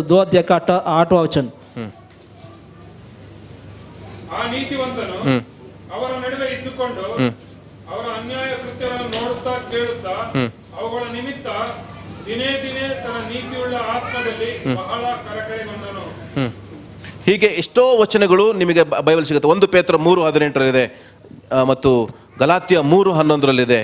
2 अध्याय का 8वां वचन. ಆ ನೀತಿವಂತನು ಅವರ ನಡುವೆ ಇದ್ದುಕೊಂಡು ಅವರ ಅನ್ಯಾಯ ಕೃತ್ಯಗಳನ್ನು ನೋಡುತ್ತಾ ಕೇಳುತ್ತಾ ಅವುಗಳ ನಿಮಿತ್ತ ದಿನೇ ದಿನೇ ತನ್ನ ನೀತಿಯುಳ್ಳ ಆತ್ಮದಲ್ಲಿ ಬಹಳ ಕರಕರೆಗೊಂಡನು. ಹೀಗೆ ಎಷ್ಟೋ ವಚನಗಳು ನಿಮಗೆ ಬೈಬಲ್ ಸಿಗುತ್ತೆ. 1 ಪೇತ್ರ 3:18 ಮತ್ತು ಗಲಾತ್ಯ 3:11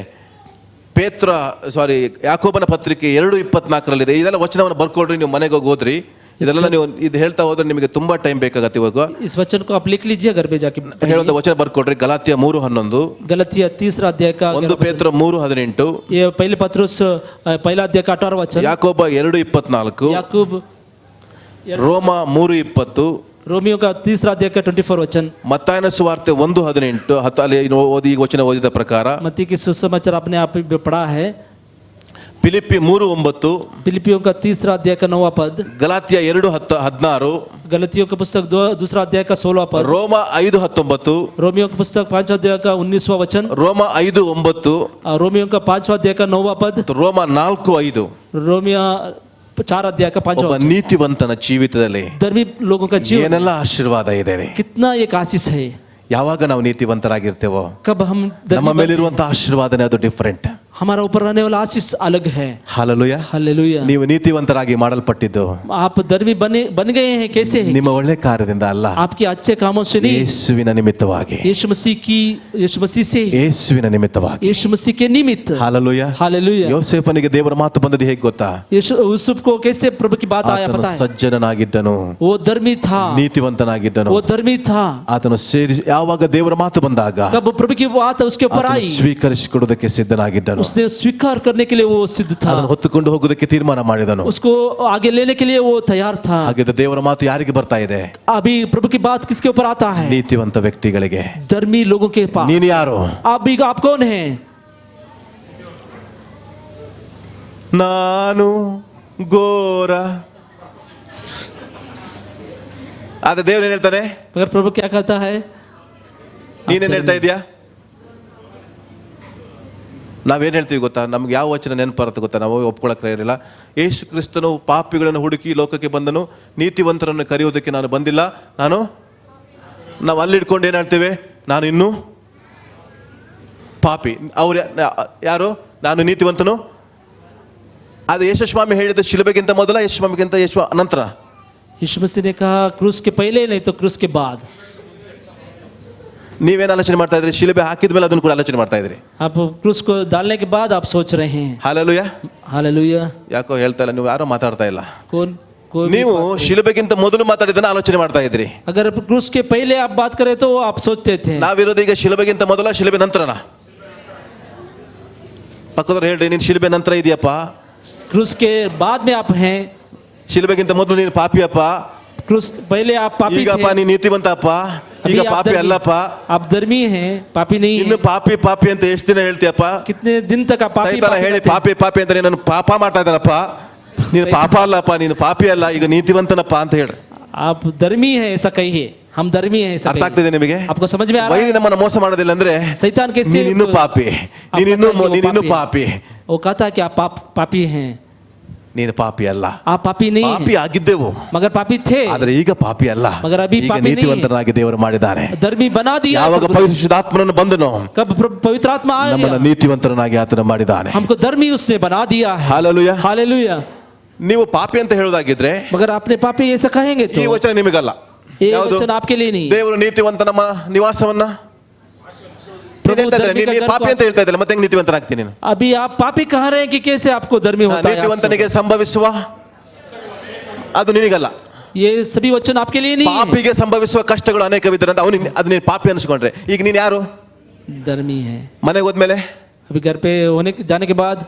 ಯಾಕೋಬನ ಪತ್ರಿಕೆ 2:24 ಇದೆಲ್ಲ ವಚನವನ್ನು ಬರ್ಕೊಳ್ರಿ, ನೀವು ಮನೆಗೆ ಹೋಗಿ ಓದ್ರಿ. ಇದೆಲ್ಲ ನೀವು ಇದು ಹೇಳ್ತಾ ಹೋದ್ರೆ ನಿಮಗೆ ತುಂಬಾ ಟೈಮ್ ಬೇಕಾಗತ್ತೆ. ಇವಾಗ इस वचन को आप लिख लीजिए, घर पे जाके ಹೇಳುವಂತ ವಚನ ಬರ್ಕೊಳ್ರಿ. ಗಲಾತ್ಯ 3:11, गलातिया 3 अध्याय का 1 ಪೇತ್ರ 3:18, ये पहले पत्रुस 1 अध्याय का 18वां वचन, ಯಾಕೋಬ 2:24, याकूब ರೋಮ 3:20, रोमियो का 3 अध्याय का 24 वचन, ಮತ್ತಾಯನ ಸುವಾರ್ತೆ 1:18 ಅಲ್ಲಿ ಓದಿ ಈ ವಚನ ಓದಿದ ಪ್ರಕಾರ, मत्ती की सुसमाचार आपने आप भी पढ़ा है, ಫಿಲಿಪ್ಪಿ 3:9, फिलिपियों का 3 अध्याय का 9वां पद, ಗಲಾತ್ಯ 2:16, गलतियों का पुस्तक 2 अध्याय का 16वां पद, ರೋಮ 5:19, रोमियो का पुस्तक 5 अध्याय का 19वां वचन, ರೋಮ 5:9, रोमियो का 5वां अध्याय का 9वां पद, ರೋಮ 4:5, रोमिया 4 अध्याय का 5वां ಒಬ್ಬ ನೀತಿವಂತನ ಜೀವಿತದಲ್ಲಿ धर्मी लोगों का जीवन ಏನೆಲ್ಲ ಆಶೀರ್ವಾದ ಇದೆ ರೀ. कितना एक आशीष है। ಯಾವಾಗ ನಾವು ನೀತಿವಂತರಾಗಿರ್ತೇವೋ कब हम ನಮ್ಮ ಮೇಲಿರುವಂತಹ ಆಶೀರ್ವಾದನೇ ಅದು ಡಿಫರೆಂಟ್. हमारा ऊपर रहने वाला आशीष अलग है। ಹಾಲೆಲೂಯಾ. हालेलुया। ನೀವು ನೀತಿವಂತರಾಗಿ ಮಾಡಲ್ಪಟ್ಟಿದ್ದು आप धर्मी बन गए हैं, कैसे हैं? ನಿಮ್ಮ ಒಳ್ಳೆ ಕಾರ್ಯದಿಂದ ಅಲ್ಲ, आपके अच्छे कामों से नहीं, ಯೇಸುವಿನ ನಿಮಿತ್ತವಾಗಿ, यीशु मसीह से, ಯೇಸುವಿನ ನಿಮಿತ್ತವಾಗಿ. यीशु मसीह के निमित्त। ಹಾಲೆಲೂಯಾ. हालेलुया। ಯೋಸೇಫನಿಗೆ ದೇವರ ಮಾತು ಬಂದದ್ದು ಹೇಗೆ ಗೊತ್ತಾ? यूसुफ को कैसे प्रभु की बात आया ಆತನು पता है? ಸಜ್ಜನನಾಗಿದ್ದನು, वो धर्मी था, ನೀತಿವಂತನಾಗಿದ್ದನು. वो धर्मी था। ಆತನು ಯಾವಾಗ ದೇವರ ಮಾತು ಬಂದಾಗ कब प्रभु की बात उसके ऊपर ಆತನು आई, ಸ್ವೀಕರಿಸಿಕೊಡುವುದಕ್ಕೆ ಸಿದ್ಧನಾಗಿದ್ದನು. उसने स्वीकार करने के लिए वो सिद्ध था, ಅದನ್ನು ಹೊತ್ತುಕೊಂಡು ಹೋಗುವುದಕ್ಕೆ ತೀರ್ಮಾನ ಮಾಡಿದನು. उसको आगे लेने के लिए वो तैयार था। ಹಾಗಿದ್ದ ದೇವರ ಮಾತು ಯಾರಿಗೆ ಬರ್ತಾ ಇದೆ? अभी प्रभु की बात किसके ऊपर आता है? ನೀತಿವಂತ ವ್ಯಕ್ತಿಗಳಿಗೆ. धर्मी लोगों के पास। ನೀನು ಯಾರು? आप कौन हैं? ನಾನು ಘೋರ. ಆದ್ರೆ ದೇವ್ರು ಏನ್ ಹೇಳ್ತಾನೆ? मगर प्रभु क्या कहता है? ನೀನೇನ್ ಹೇಳ್ತಾ ಇದೀಯಾ? ನಾವೇನು ಹೇಳ್ತೀವಿ ಗೊತ್ತಾ? ನಮ್ಗೆ ಯಾವ ವಚನ ನೆನಪು ಬರುತ್ತೆ ಗೊತ್ತಾ? ನಾವು ಒಪ್ಕೊಳ್ಳೋಕೆ ಇರಲಿಲ್ಲ. ಯೇಸು ಕ್ರಿಸ್ತನು ಪಾಪಿಗಳನ್ನು ಹುಡುಕಿ ಲೋಕಕ್ಕೆ ಬಂದನು, ನೀತಿವಂತರನ್ನು ಕರೆಯುವುದಕ್ಕೆ ನಾನು ಬಂದಿಲ್ಲ. ನಾವು ಅಲ್ಲಿ ಇಟ್ಕೊಂಡು ಏನು ಹೇಳ್ತೇವೆ? ನಾನು ಇನ್ನೂ ಪಾಪಿ. ಅವ್ರು ಯಾರು? ನಾನು ನೀತಿವಂತನು. ಅದು ಯೇಸುಸ್ವಾಮಿ ಹೇಳಿದ ಶಿಲುಬೆಗಿಂತ ಮೊದಲ, ಯೇಸುಸ್ವಾಮಿಗಿಂತ ನಂತರ? यीशु मसीह ने कहा क्रूस के पहले, नहीं तो क्रूस के बाद। ನೀವೇನು ಆಲೋಚನೆ ಮಾಡ್ತಾ ಇದ್ರಿ? ಶಿಲುಬೆ ಹಾಕಿದ ಮೇಲೆ ಅದನ್ನು ಕೂಡ ಆಲೋಚನೆ ಮಾಡ್ತಾ ಇದ್ರಿ. आप क्रूस को डालने के बाद आप सोच रहे हैं। ಹಾಲೆಲೂಯಾ. हालेलुया। ಯಾಕೋ ಹೇಳ್ತಾ ಇಲ್ಲ, ನೀವು ಯಾರೋ ಮಾತಾಡ್ತಾ ಇಲ್ಲ. कोई ನೀವು ಶಿಲುಬೆಗಿಂತ ಮೊದಲು ಮಾತಾಡಿದ್ದನ್ನ ಆಲೋಚನೆ ಮಾಡ್ತಾ ಇದ್ರಿ. अगर क्रूस के पहले आप बात करें तो आप सोचते थे। ನಾವಿರೋದು ಈಗ ಶಿಲುಬೆಗಿಂತ ಮೊದಲ, ಶಿಲುಬೆ ನಂತರನ? ಪಕ್ಕದವ್ರು ಹೇಳ್ರಿ, ನೀನು ಶಿಲುಬೆ ನಂತರ ಇದೆಯಪ್ಪ, क्रूस के बाद में आप हैं, ಶಿಲುಬೆಗಿಂತ ಮೊದಲು ನೀನು ಪಾಪಿಯಪ್ಪ, क्रूस पहले आप पापी ಈಗಪ್ಪ थे, ನೀನು ನೀತಿವಂತಪ್ಪ, ಈಗ अभी आप ಪಾಪಿ ಅಲ್ಲಪ್ಪ. आप धर्मी हैं, पापी नहीं ಇನ್ನು हैं। ಪಾಪಿ ಅಂತ ಎಷ್ಟು ದಿನ ಹೇಳ್ತೀಯಪ್ಪ? कितने दिन तक आप पापी ಸೈತಾನ ಹೇಳಿ ಪಾಪಿ ಅಂತ ನಾನು ಪಾಪ ಮಾಡ್ತಾ ಇದ್ದಾನಪ್ಪ, ನೀನು ಪಾಪ ಅಲ್ಲಪ್ಪ, ನೀನು ಪಾಪಿ ಅಲ್ಲ, ಈಗ ನೀತಿವಂತನಪ್ಪ ಅಂತ ಹೇಳ್ರಿ. आप धर्मी हैं ऐसा कहिए, हम धर्मी हैं ऐसा ಅರ್ಥ कहिए। ಆಗ್ತಿದೆ ನಿಮಗೆ? आपको समझ में आ रहा ವೈರಿ है? ನಮ್ಮನ್ನ ಮೋಸ ಮಾಡೋದಿಲ್ಲ ಅಂದ್ರೆ शैतान कैसे ನೀನಿನ್ನೂ ಪಾಪಿ, ನೀನಿನ್ನೂ ಪಾಪಿ. वो कहता है कि आप पापी हैं, ನೀನು ಪಾಪಿ ಅಲ್ಲ. आप पापी नहीं ಪಾಪಿ हैं, ಆಗಿದ್ದೆವು, मगर पापी थे, ಆದ್ರೆ ಈಗ ಪಾಪಿ ಅಲ್ಲ. मगर अभी ಈಗ पापी नहीं है। ನೀತಿವಂತನಾಗಿ ದೇವರು ಮಾಡಿದ್ದಾನೆ. धर्मी बना दिया। ಯಾವಾಗ ಪರಿಶುದ್ಧಾತ್ಮನನ್ನು ಬಂದನೋ कब पवित्र आत्मा ನಮ್ಮನ್ನ आया, ನೀತಿವಂತರನ್ನಾಗಿ ಆತನ ಮಾಡಿದ್ದಾನೆ. हमको धर्मी उसने बना दिया है। ಹಾಲೆಲೂಯಾ. हालेलुया। ನೀವು ಪಾಪಿ ಅಂತ ಹೇಳೋದಾಗಿದ್ರೆ मगर आपने पापी ऐसा कहेंगे ಈ तो ವಚನ ನಿಮಗಲ್ಲ. ये ಯಾವುದು? वचन आपके लिए नहीं। ದೇವರು ನೀತಿವಂತ ನಮ್ಮ ನಿವಾಸವನ್ನ ನೀನ್ ಹೇಳ್ತಾ ಇದ್ರೆ, ನೀನು ಪಾಪಿ ಅಂತ ಹೇಳ್ತಾ ಇದ್ದಲ್ಲ, ಮತ್ತೆ ಹೆಂಗ್ ನೀತಿವಂತನಾಗ್ತೀನಿ ನೀನು? अभी आप पापी कह रहे हैं कि कैसे आपको धर्मी होता है? ನೀತಿವಂತನಿಗೆ ಸಂಭವಿಸುವ ಅದು ನಿನಗಲ್ಲ. ये सभी वचन आपके लिए नहीं है। ಪಾಪಿಗೆ ಸಂಭವಿಸುವ ಕಷ್ಟಗಳು ಅನೇಕವಿದ್ರಂತ ಅವನು ಅದು ನೀನು ಪಾಪಿ ಅನ್ಸ್ಕೊಂಡ್ರೆ, ಈಗ ನೀನು ಯಾರು? धर्मी है। ಮನೆಗೆ ಹೋದ್ಮೇಲೆ अभी घर पे जाने के बाद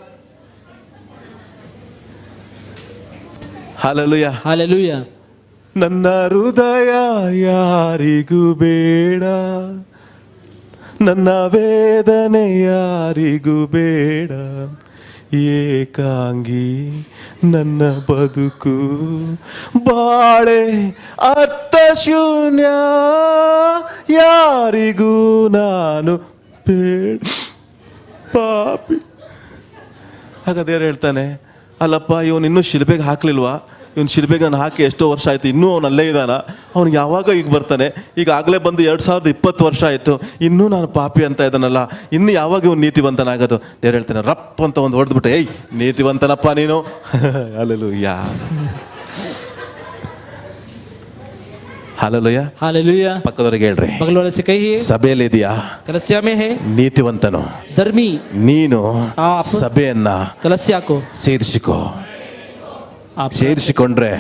ಹಾಲೆಲೂಯಾ. हालेलुया। ನನ್ನ ಹೃದಯ ಯಾರಿಗೂ ಬೇಡ, ನನ್ನ ವೇದನೆ ಯಾರಿಗೂ ಬೇಡ, ಏಕಾಂಗಿ ನನ್ನ ಬದುಕು, ಬಾಳೆ ಅರ್ಥ ಶೂನ್ಯ, ಯಾರಿಗೂ ನಾನು ಬೇಡ, ಪಾಪಿ. ಆಗ ದೇವರು ಹೇಳ್ತಾನೆ, ಅಲ್ಲಪ್ಪ ಇವನು ಇನ್ನೂ ಶಿಲ್ಬೆಗೆ ಹಾಕ್ಲಿಲ್ವಾ? ಇವನು ಶಿಲ್ಬೆಗೆ ನಾನು ಹಾಕಿ ಎಷ್ಟೋ ವರ್ಷ ಆಯಿತು, ಇನ್ನೂ ಅವನು ಅಲ್ಲೇ ಇದ್ದಾನ. ಅವ್ನಿಗೆ ಯಾವಾಗ ಈಗ ಬರ್ತಾನೆ? ಈಗ ಆಗಲೇ ಬಂದು 2020 ವರ್ಷ ಆಯಿತು, ಇನ್ನೂ ನಾನು ಪಾಪಿ ಅಂತ ಇದ್ದಾನಲ್ಲ, ಇನ್ನು ಯಾವಾಗ ಇವನು ನೀತಿವಂತನಾಗೋದು? ದೇವ್ರು ಹೇಳ್ತಾನೆ, ರಪ್ ಅಂತ ಒಂದು ಹೊಡೆದ್ಬಿಟ್ಟೆ, ಏಯ್ ನೀತಿವಂತನಪ್ಪ ನೀನು. ಹಲ್ಲೆಲೂಯಾ. ಹಲ್ಲೆಲೂಯಾ. हालेलुया। ಪಕ್ಕದವರಿಗೆ ಹೇಳ್ರಿ, बगल वाले से कहिए, ಸಭೆಯಲ್ಲಿ ಇದೆಯಾ? कलसिया में है ನೀತಿವಂತನು धर्मी, ನೀನು. आप ಸಭೆಯನ್ನ कलसिया को ಸೇರಿಸಿಕೋ. आप ಸೇರಿಸಿಕೊಂಡ್ರೆ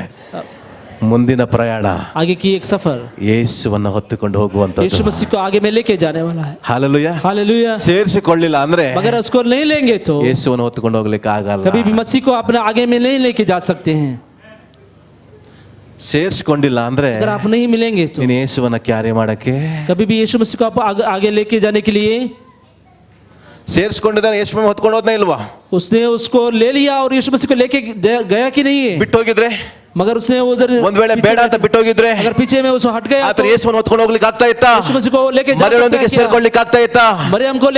ಮುಂದಿನ ಪ್ರಯಾಣ आगे की एक सफर ಯೇಸುವನ್ನು ಹೊತ್ತುಕೊಂಡು यीशु ಹೋಗುವಂತದ್ದು. मसीह को आगे में लेके जाने वाला है। ಹಾಲೆಲೂಯಾ. हालेलुया। ಸೇರಿಸಿಕೊಳ್ಳಿಲ್ಲ ಅಂದ್ರೆ मगर उसको नहीं लेंगे तो ಯೇಸುವನ್ನು ಹೊತ್ತುಕೊಂಡು ಹೋಗ್ಲಿಕ್ಕೆ ಆಗಲ್ಲ. कभी भी मसीह को अपने आगे में नहीं लेके जा सकते हैं। ಸೇರಿಸಿಕೊಂಡಿಲ್ಲ ಅಂದ್ರೆ अगर आप नहीं मिलेंगे तो ನೀನು ಯೇಸುವನ್ನ ಕ್ಯಾರಿ ಮಾಡಕ್ಕೆ, कभी भी यीशु मसीह को आप आगे लेके जाने के लिए, ಸೇರಿಸಿಕೊಂಡಿದ್ದಾನೆ ಯೇಸು ಹೊತ್ಕೊಂಡು ಹೋದ್ನ ಇಲ್ವಾ? उसने उसको ले लिया और यीशु मसीह को लेके गया कि नहीं है? ಬಿಟ್ಟು ಹೋಗಿದ್ರೆ मगर उसने उधर ಒಂದ್ ವೇಳೆ ಬೇಡ ಅಂತ ಬಿಟ್ಟೋಗಿದ್ರೆ अगर पीछे में उसको हट गया ಆತರ ಯೇಸುವನ್ನು ಹೊತ್ಕೊಂಡು ಹೋಗ್ಲಿಕ್ಕೆ ಆಗ್ತಾ ಇತ್ತಾ? यीशु मसीह को लेके जा ಮರಿಯಳೊಂದಿಗೆ सकता है क्या? ಸೇರ್ಕೊಳ್ಳಿಕ್ಕೆ ಆಗ್ತಾ ಇತ್ತಾ? मरियम को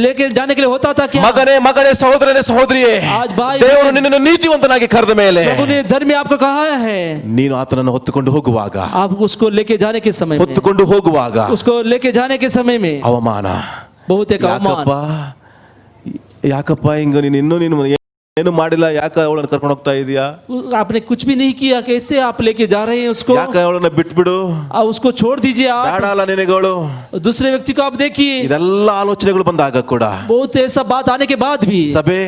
लेके जाने के लिए होता था क्या? ಮಗನೇ, ಮಗಳೇ, ಸಹೋದರನೇ, ಸಹೋದರಿಯೇ, आज भाई ದೇವರು ನಿನ್ನನ್ನು ನೀತಿವಂತನಾಗಿ ಕರೆದ ಮೇಲೆ प्रभु ने धर्मी आपको कहा है, ನೀನು ಆತನನ್ನು ಹೊತ್ತುಕೊಂಡು ಹೋಗುವಾಗ, आप उसको लेके जाने के समय में, ಹೊತ್ತುಕೊಂಡು ಹೋಗುವಾಗ उसको लेके जाने के समय में ಅವಮಾನ. बहुत एक अवमान. ಯಾಕಪ್ಪ ಹಿಂಗ ನೀನು ಏನು ಮಾಡಿಲ್ಲ, ಯಾಕೆ ಅವಳನ್ನು ಕರ್ಕೊಂಡು ಹೋಗ್ತಾ ಇದೀಯಾ? आपने कुछ भी नहीं किया, कैसे आप लेके जा रहे हैं उसको? ಯಾಕೆ ಅವಳನ್ನ ಬಿಟ್ಬಿಡು, उसको छोड़ दीजिए आप. ಬೇಡ ಅಲ್ಲ ನಿನಗಳು. दूसरे व्यक्ति को आप देखिए. ಇದೆಲ್ಲ ಆಲೋಚನೆಗಳು ಬಂದಾಗ ಕೂಡ बहुत ऐसा बात आने के बाद भी ಸಭೆ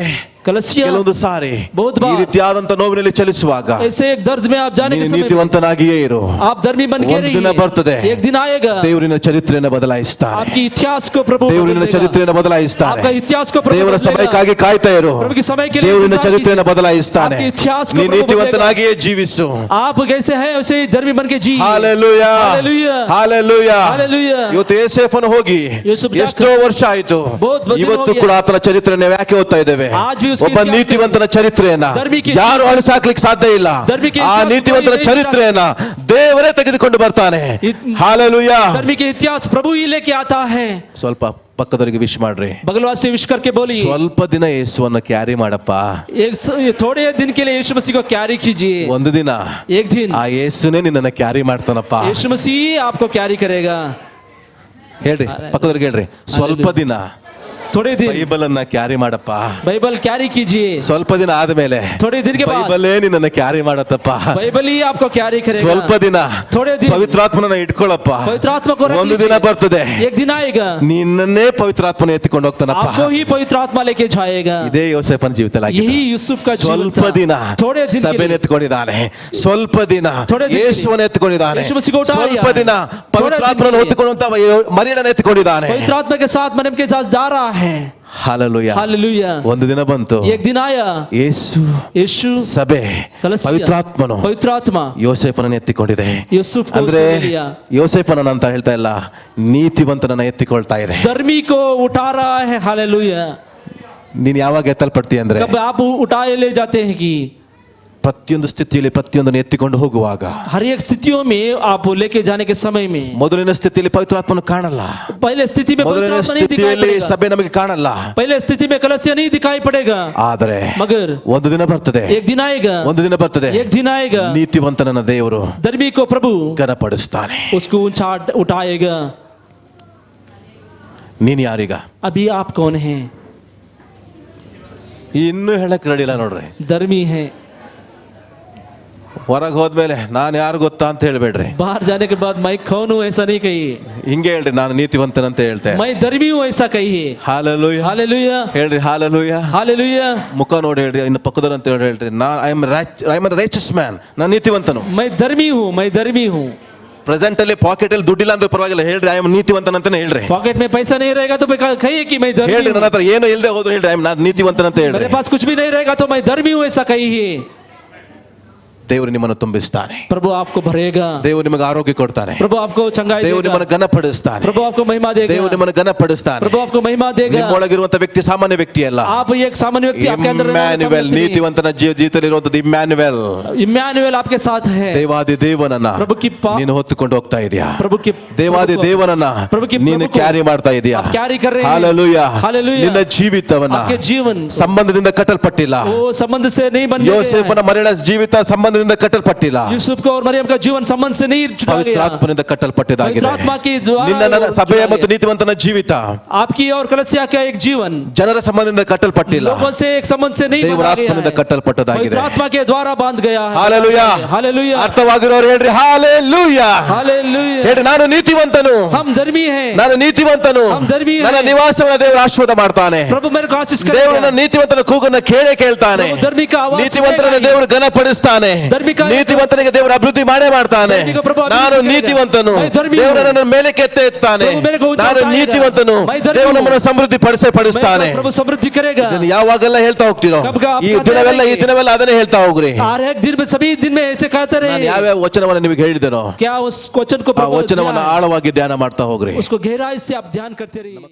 कलसिया ಕೆಲವೊಂದು ಸಾರಿ बहुत ಈ बार ರೀತಿಯಾದಂತ ನೋವಿನಲ್ಲಿ ಚಲಿಸುವಾಗ ऐसे एक दर्द में आप जाने के ನೀನು समय में ನೀತಿವಂತನಾಗಿಯೇ ಇರು. आप धर्मी बन के ಒಂದು ದಿನ ಬರ್ತದೆ, रहिए. एक दिन आएगा, ದೇವರಿನ ಚರಿತ್ರೆಯನ್ನು ಬದಲಾಯಿಸ್ತಾನೆ. आपकी इतिहास को प्रभु ದೇವರಿನ बदलेगा. ಚರಿತ್ರೆಯನ್ನು ಬದಲಾಯಿಸ್ತಾನೆ. आपका इतिहास को प्रभु ದೇವರ बदलेगा. ಸಮಯಕ್ಕಾಗಿ ಕಾಯ್ತಾ ಇರು. प्रभु के समय के लिए ದೇವರಿನ इंतजार ಚರಿತ್ರೆಯನ್ನು कीजिए. ಬದಲಾಯಿಸ್ತಾನೆ. आपके इतिहास को ನೀನು प्रभु ನೀತಿವಂತನಾಗಿಯೇ ಜೀವಿಸು. आप कैसे हैं वैसे ही धर्मी बन के जी. Hallelujah, hallelujah, hallelujah. हालेलुया. ಇವತ್ತು ಯೋಸೇಫನು ಹೋಗಿ ಯೂಸುಫ್ ಎಷ್ಟೋ ವರ್ಷ ಆಯ್ತು, बहुत दिन ಇವತ್ತು हो गया. ಕೂಡ ಆತನ ಚರಿತ್ರೆಯನ್ನು ಯಾಕೆ ಓದ್ತಾ ಇದ್ದೇವೆ? आज भी उसकी ಒಬ್ಬ इतिहास ನೀತಿವಂತನ ಚರಿತ್ರೆಯನ್ನ ಧರ್ಮಿ ಕೆ ಯಾರು ಅಳಿಸಾಕ್ಲಿಕ್ಕೆ ಸಾಧ್ಯ ಇಲ್ಲ. ಧರ್ಮಿ ಕೆ ಆ ಇತಿಹಾಸ ನೀತಿವಂತನ कोई ಚರಿತ್ರೆಯನ್ನ ದೇವರೇ ತೆಗೆದುಕೊಂಡು ಬರ್ತಾನೆ. ಹಾಲೆಲೂಯಾ. धर्मी के इतिहास प्रभु ही लेके आता है. ಸ್ವಲ್ಪ ಪಕ್ಕದವರಿಗೆ ವಿಶ್ ಮಾಡ್ರಿ. बगलवास से विश करके बोलिए, ಸ್ವಲ್ಪ ದಿನ ಯೇಸುವನ್ನ ಕ್ಯಾರಿ ಮಾಡಪ್ಪ. थोड़े दिन के लिए यीशु मसीह को कैरी कीजिए. ಒಂದು ದಿನ एक दिन ಆ ಯೇಸುನೇ ನಿನ್ನನ್ನ ಕ್ಯಾರಿ ಮಾಡ್ತಾನಪ್ಪ. यीशु मसीह आपको कैरी करेगा. ಹೇಳ್ರಿ, ಪಕ್ಕದವ್ರಿಗೆ ಹೇಳ್ರಿ, ಸ್ವಲ್ಪ ದಿನ थोड़े दिन ಬೈಬಲ್ ಅನ್ನ ಕ್ಯಾರಿ ಮಾಡಪ್ಪ. बाइबल कैरी कीजिए. ಸ್ವಲ್ಪ ದಿನ ಆದ್ಮೇಲೆ थोड़े दिन के बाद ಬೈಬಲೇ ನಿನ್ನನ್ನ ಕ್ಯಾರಿ ಮಾಡತ್ತಪ್ಪ. बाइबल ही आपको कैरी करेगा. ಸ್ವಲ್ಪ ದಿನ थोड़े दिन ಪವಿತ್ರಾತ್ಮನ ಇಟ್ಕೊಳ್ಳಪ್ಪ. पवित्र आत्मा को रख ಒಂದು लीजिए. ದಿನ ಬರ್ತದೆ, एक दिन आएगा, ನಿನ್ನನ್ನೇ ಪವಿತ್ರಾತ್ಮನ ಎತ್ತಿಕೊಂಡು ಹೋಗ್ತಾನಪ್ಪ. आपको ही पवित्र आत्मा लेके जाएगा. ಇದೇ ಯೋಸೇಫನ ಜೀವಿತದಲ್ಲಿ यही यूसुफ का जीवन ಸ್ವಲ್ಪ था. ದಿನ थोड़े दिन के ಸಭೆನ लिए ಎತ್ಕೊಂಡಿದ್ದಾನೆ, ಸ್ವಲ್ಪ ದಿನ ಥೋಡೆ ದಿನ ಯೇಸುವನ್ನ ಎತ್ಕೊಂಡಿದ್ದಾನೆ, ಯೇಸು ಮಸೀಹ को उठाया. ಸ್ವಲ್ಪ ದಿನ ಪವಿತ್ರಾತ್ಮನ ಥೋಡೆ ದಿನ ಹೊತ್ತುಕೊಳ್ಳುವಂತ ಮರಿಯಳನ್ನ ಎತ್ಕೊಂಡಿದ್ದಾನೆ. पवित्र आत्मा के साथ मरियम के साथ जा रहा है. ಹಾಲೆಲೂಯಾ. हालेलुया. ಒಂದು ದಿನ ಬಂತು, एक दिन आया, ಯೇಸು, यीशु, ಸಭೆ, कलसिया, ಪವಿತ್ರಾತ್ಮನು पवित्र आत्मा ಯೋಸೇಫನನ್ನು ಎತ್ತಿಕೊಂಡಿದೆ. यूसुफ को ಅಂದ್ರೆ उसने लिया. ಯೋಸೇಫನನ್ನ ಅಂತ ಹೇಳ್ತಾ ಇಲ್ಲ, ನೀತಿವಂತನನ್ನ ಎತ್ತಿಕೊಳ್ತಾ ಇದೆ. धर्मी को उठा रहा है. हालेलुया. ನೀನ್ ಯಾವಾಗ ಎತ್ತಲ್ಪಡ್ತೀಯ ಅಂದ್ರೆ, कब आप उठाए ले जाते हैं कि ಪ್ರತಿಯೊಂದು ಸ್ಥಿತಿಯಲ್ಲಿ ಪ್ರತಿಯೊಂದನ್ನು ಎತ್ತಿಕೊಂಡು ಹೋಗುವಾಗ, हर एक स्थितियों में आप लेके जाने के समय में ಮೊದಲಿನ ಸ್ಥಿತಿಯಲ್ಲಿ ಪವಿತ್ರಾತ್ಮನು ಕಾಣಲ್ಲ. पहले स्थिति में पवित्र ಮೊದಲಿನ आत्मा नहीं दिखाई ಸ್ಥಿತಿಯಲ್ಲಿ पड़ेगा. ಸಭೆ ನಮಗೆ ಕಾಣಲ್ಲ. पहले स्थिति में कलसिया नहीं दिखाई पड़ेगा. ಆದರೆ मगर ಒಂದು ದಿನ ಬರ್ತದೆ, एक दिन आएगा, ಒಂದು ದಿನ ಬರ್ತದೆ, एक दिन आएगा, ನೀತಿವಂತನನ್ನ ದೇವರು धर्मी को प्रभु ಘನಪಡಿಸ್ತಾನೆ. उसको ऊंचा उठाएगा. ನೀನ್ ಯಾರೀಗ? अभी आप कौन हैं? ಇನ್ನೂ ಹೇಳಕ್ ರೆಡಿಲ್ಲ ನೋಡ್ರಿ. धर्मी है. ಹೊರಗೆ ಹೋದ್ಮೇಲೆ ನಾನು ಯಾರು ಗೊತ್ತಾ ಅಂತ ಹೇಳ್ಬೇಡ್ರಿ. बाहर जाने के बाद मैं कौन हूँ ऐसा नहीं कहिए. ಹಿಂಗೆ ಹೇಳ್ರಿ, ನಾನು ನೀತಿವಂತನಂತ ಹೇಳ್ತೆ. मैं धर्मी हूँ ऐसा कहिए. ಹಾಲೆಲೂಯಾ. हालेलुया, ಹೇಳ್ರಿ ಹಾಲೆಲೂಯಾ. हालेलुया. ಮುಖ ನೋಡಿ ಹೇಳ್ರಿ, ಇನ್ನು ಪಕ್ಕದವ್ರಂತ ಹೇಳ್ರಿ, ಐ ಆಮ್ ರೈಚಸ್ ಮ್ಯಾನ್, ನಾನು ನೀತಿವಂತನು. मैं धर्मी हूँ, मैं धर्मी हूँ. ಪ್ರೆಸೆಂಟ್ ಅಲ್ಲಿ ಪಾಕೆಟ್ ಅಲ್ಲಿ ದುಡ್ಡಿಲ್ಲ ಅಂದ್ರೆ ಪರವಾಗಿಲ್ಲ, ಹೇಳ್ರಿ ಐ ಆಮ್ ನೀತಿವಂತನಂತಾನೆ ಹೇಳ್ರಿ. पॉकेट में पैसा नहीं रहेगा तो कहिए कि मैं धर्मी ಹೇಳ್ರಿ, हूँ. ನನ್ನ ಹತ್ರ ಏನು ಇಲ್ಲದೆ ಹೋದ್ರು ಹೇಳ್ರಿ, ಐ ಆಮ್ ನೀತಿವಂತನಂತ ಹೇಳ್ರಿ. मेरे पास कुछ भी नहीं रहेगा तो मैं धर्मी हूँ ऐसा कहिए. ದೇವರು ನಿಮ್ಮನ್ನು ತುಂಬಿಸ್ತಾನೆ. प्रभु आपको भरेगा. ದೇವರು ನಿಮಗೆ ಆರೋಗ್ಯ ಕೊಡ್ತಾನೆ. प्रभु आपको चंगाई ದೇವರು देगा. ನಿಮ್ಮನ್ನು ಘನಪಡಿಸ್ತಾನೆ. प्रभु आपको महिमा देगा. ದೇವರು ನಿಮ್ಮನ್ನು ಘನಪಡಿಸ್ತಾನೆ. प्रभु आपको महिमा देगा. ನಿಮ್ಮೊಳಗಿರುವಂತ ವ್ಯಕ್ತಿ ಸಾಮಾನ್ಯ ವ್ಯಕ್ತಿ ಅಲ್ಲ. आप एक सामान्य व्यक्ति आपके अंदर ಇಮ್ಯಾನ್ಯುವೆಲ್, ನೀತಿವಂತನ ಜೀವಿತದಲ್ಲಿ ಇರುವಂತದ್ದು ಇಮ್ಯಾನ್ಯುವೆಲ್. इम्मानुएल आपके साथ है. ದೇವಾದಿ ದೇವನನ್ನ प्रभु की ನೀನು ಹೊತ್ತುಕೊಂಡು ಹೋಗ್ತಾ ಇದೀಯಾ. प्रभु की ದೇವಾದಿ ದೇವನನ್ನ प्रभु की ನೀನು ಕ್ಯಾರಿ ಮಾಡ್ತಾ ಇದೀಯಾ. आप कैरी कर रहे हैं. ಹಾಲೆಲೂಯಾ. हालेलुया. ನಿನ್ನ ಜೀವಿತವನ್ನ आपके जीवन ಸಂಬಂಧದಿಂದ ಕಟ್ಟಲ್ಪಟ್ಟಿಲ್ಲ. वो संबंध से नहीं बन गया. ಯೋಸೇಫನ ಮರಳ ಜೀವಿತ ಸಂಬಂಧದಿಂದ ಕಟ್ಟಲ್ಪಟ್ಟಿಲ್ಲ. यूसुफ का और मरियम का जीवन संबंध से नहीं छुटा गया. ಪವಿತ್ರಾತ್ಮನಿಂದ ಕಟ್ಟಲ್ಪಟ್ಟಿದ್ದಾಗಿದೆ. पवित्रात्मा के द्वारा ನಿನ್ನ ನನ್ನ ಸಭೆಯ ಮತ್ತು ನೀತಿವಂತನ ಜೀವಿತ आपकी और कलसिया का एक जीवन ಜನರ ಸಂಬಂಧದಿಂದ ಕಟ್ಟಲ್ಪಟ್ಟಿಲ್ಲ, लोगों से एक संबंध से नहीं ದೇವರ बंधा गया ಆತ್ಮನಿಂದ है. ಕಟ್ಟಲ್ಪಟ್ಟದಾಗಿದೆ. पवित्रात्मा के द्वारा बांध गया है. ಹಾಲೆಲೂಯಾ. हालेलुया. ಅರ್ಥವಾಗಿರೋರು ಹೇಳ್ರಿ ಹಾಲೆಲೂಯಾ. हालेलुया. ಹೇಳ್ರಿ, ನಾನು ನೀತಿವಂತನು, हम धर्मी हैं. ನಾನು ನೀತಿವಂತನು, हम धर्मी हैं. ನನ್ನ ನಿವಾಸವನ್ನ ದೇವರು ಆಶೀರ್ವಾದ ಮಾಡ್ತಾನೆ. प्रभु मेरे को आशीष ದೇವರು करेगा. ನನ್ನ ನೀತಿವಂತನ ಕೂಗನ್ನ ಕೇಳ್ತಾನೆ. प्रभु धर्मी का आवाज ನೀತಿವಂತನ सुनेगा. ದೇವರು ಘನಪಡಿಸ್ತಾನೆ. ಧರ್ಮಿಕ ನೀತಿವಂತನಿಗೆ ದೇವರು ಅಭಿವೃದ್ಧಿ ಮಾಡೇ ಮಾಡ್ತಾನೆ. ಧರ್ಮಿಕ ಪ್ರಭು ಅಭಿವೃದ್ಧಿ ನಾನು ಕರೆಗ. ನೀತಿವಂತನು, मैं धर्मी ದೇವರು हूँ. ನನ್ನ ಮೇಲೆ ಎತ್ತಾನೆ. ಪ್ರಭು ಮೇರೆ ಕೋ ऊंचा ನಾನು उठाएगा. ನೀತಿವಂತನು, मैं धर्मी ದೇವರು हूँ. ನಮ್ಮನ್ನು ಸಮೃದ್ಧಿ ಪಡಿಸ್ತಾನೆ. प्रभु समृद्धि करेगा. ಇದನ್ನು ಯಾವಾಗೆಲ್ಲ ಹೇಳ್ತಾ ಹೋಗ್ತಿರೋ, ಕಬ್ಗ ಈ ಅಪ್ಪ ದಿನವೆಲ್ಲ ಅದನ್ನೇ ಹೇಳ್ತಾ ಹೋಗ್ರಿ. हर एक दिन में सभी दिन में ऐसे कहते ನಾನು रहे. ಯಾವ್ಯಾವ ವಚನವನ್ನ ನಿಮಗೆ ಹೇಳಿದೆನೋ क्या उस क्वेश्चन को ಆ ವಚನವನ್ನ ಆಳವಾಗಿ ಧ್ಯಾನ ಮಾಡ್ತಾ ಹೋಗ್ರಿ. उसको गहराई से आप ध्यान करते रहिए.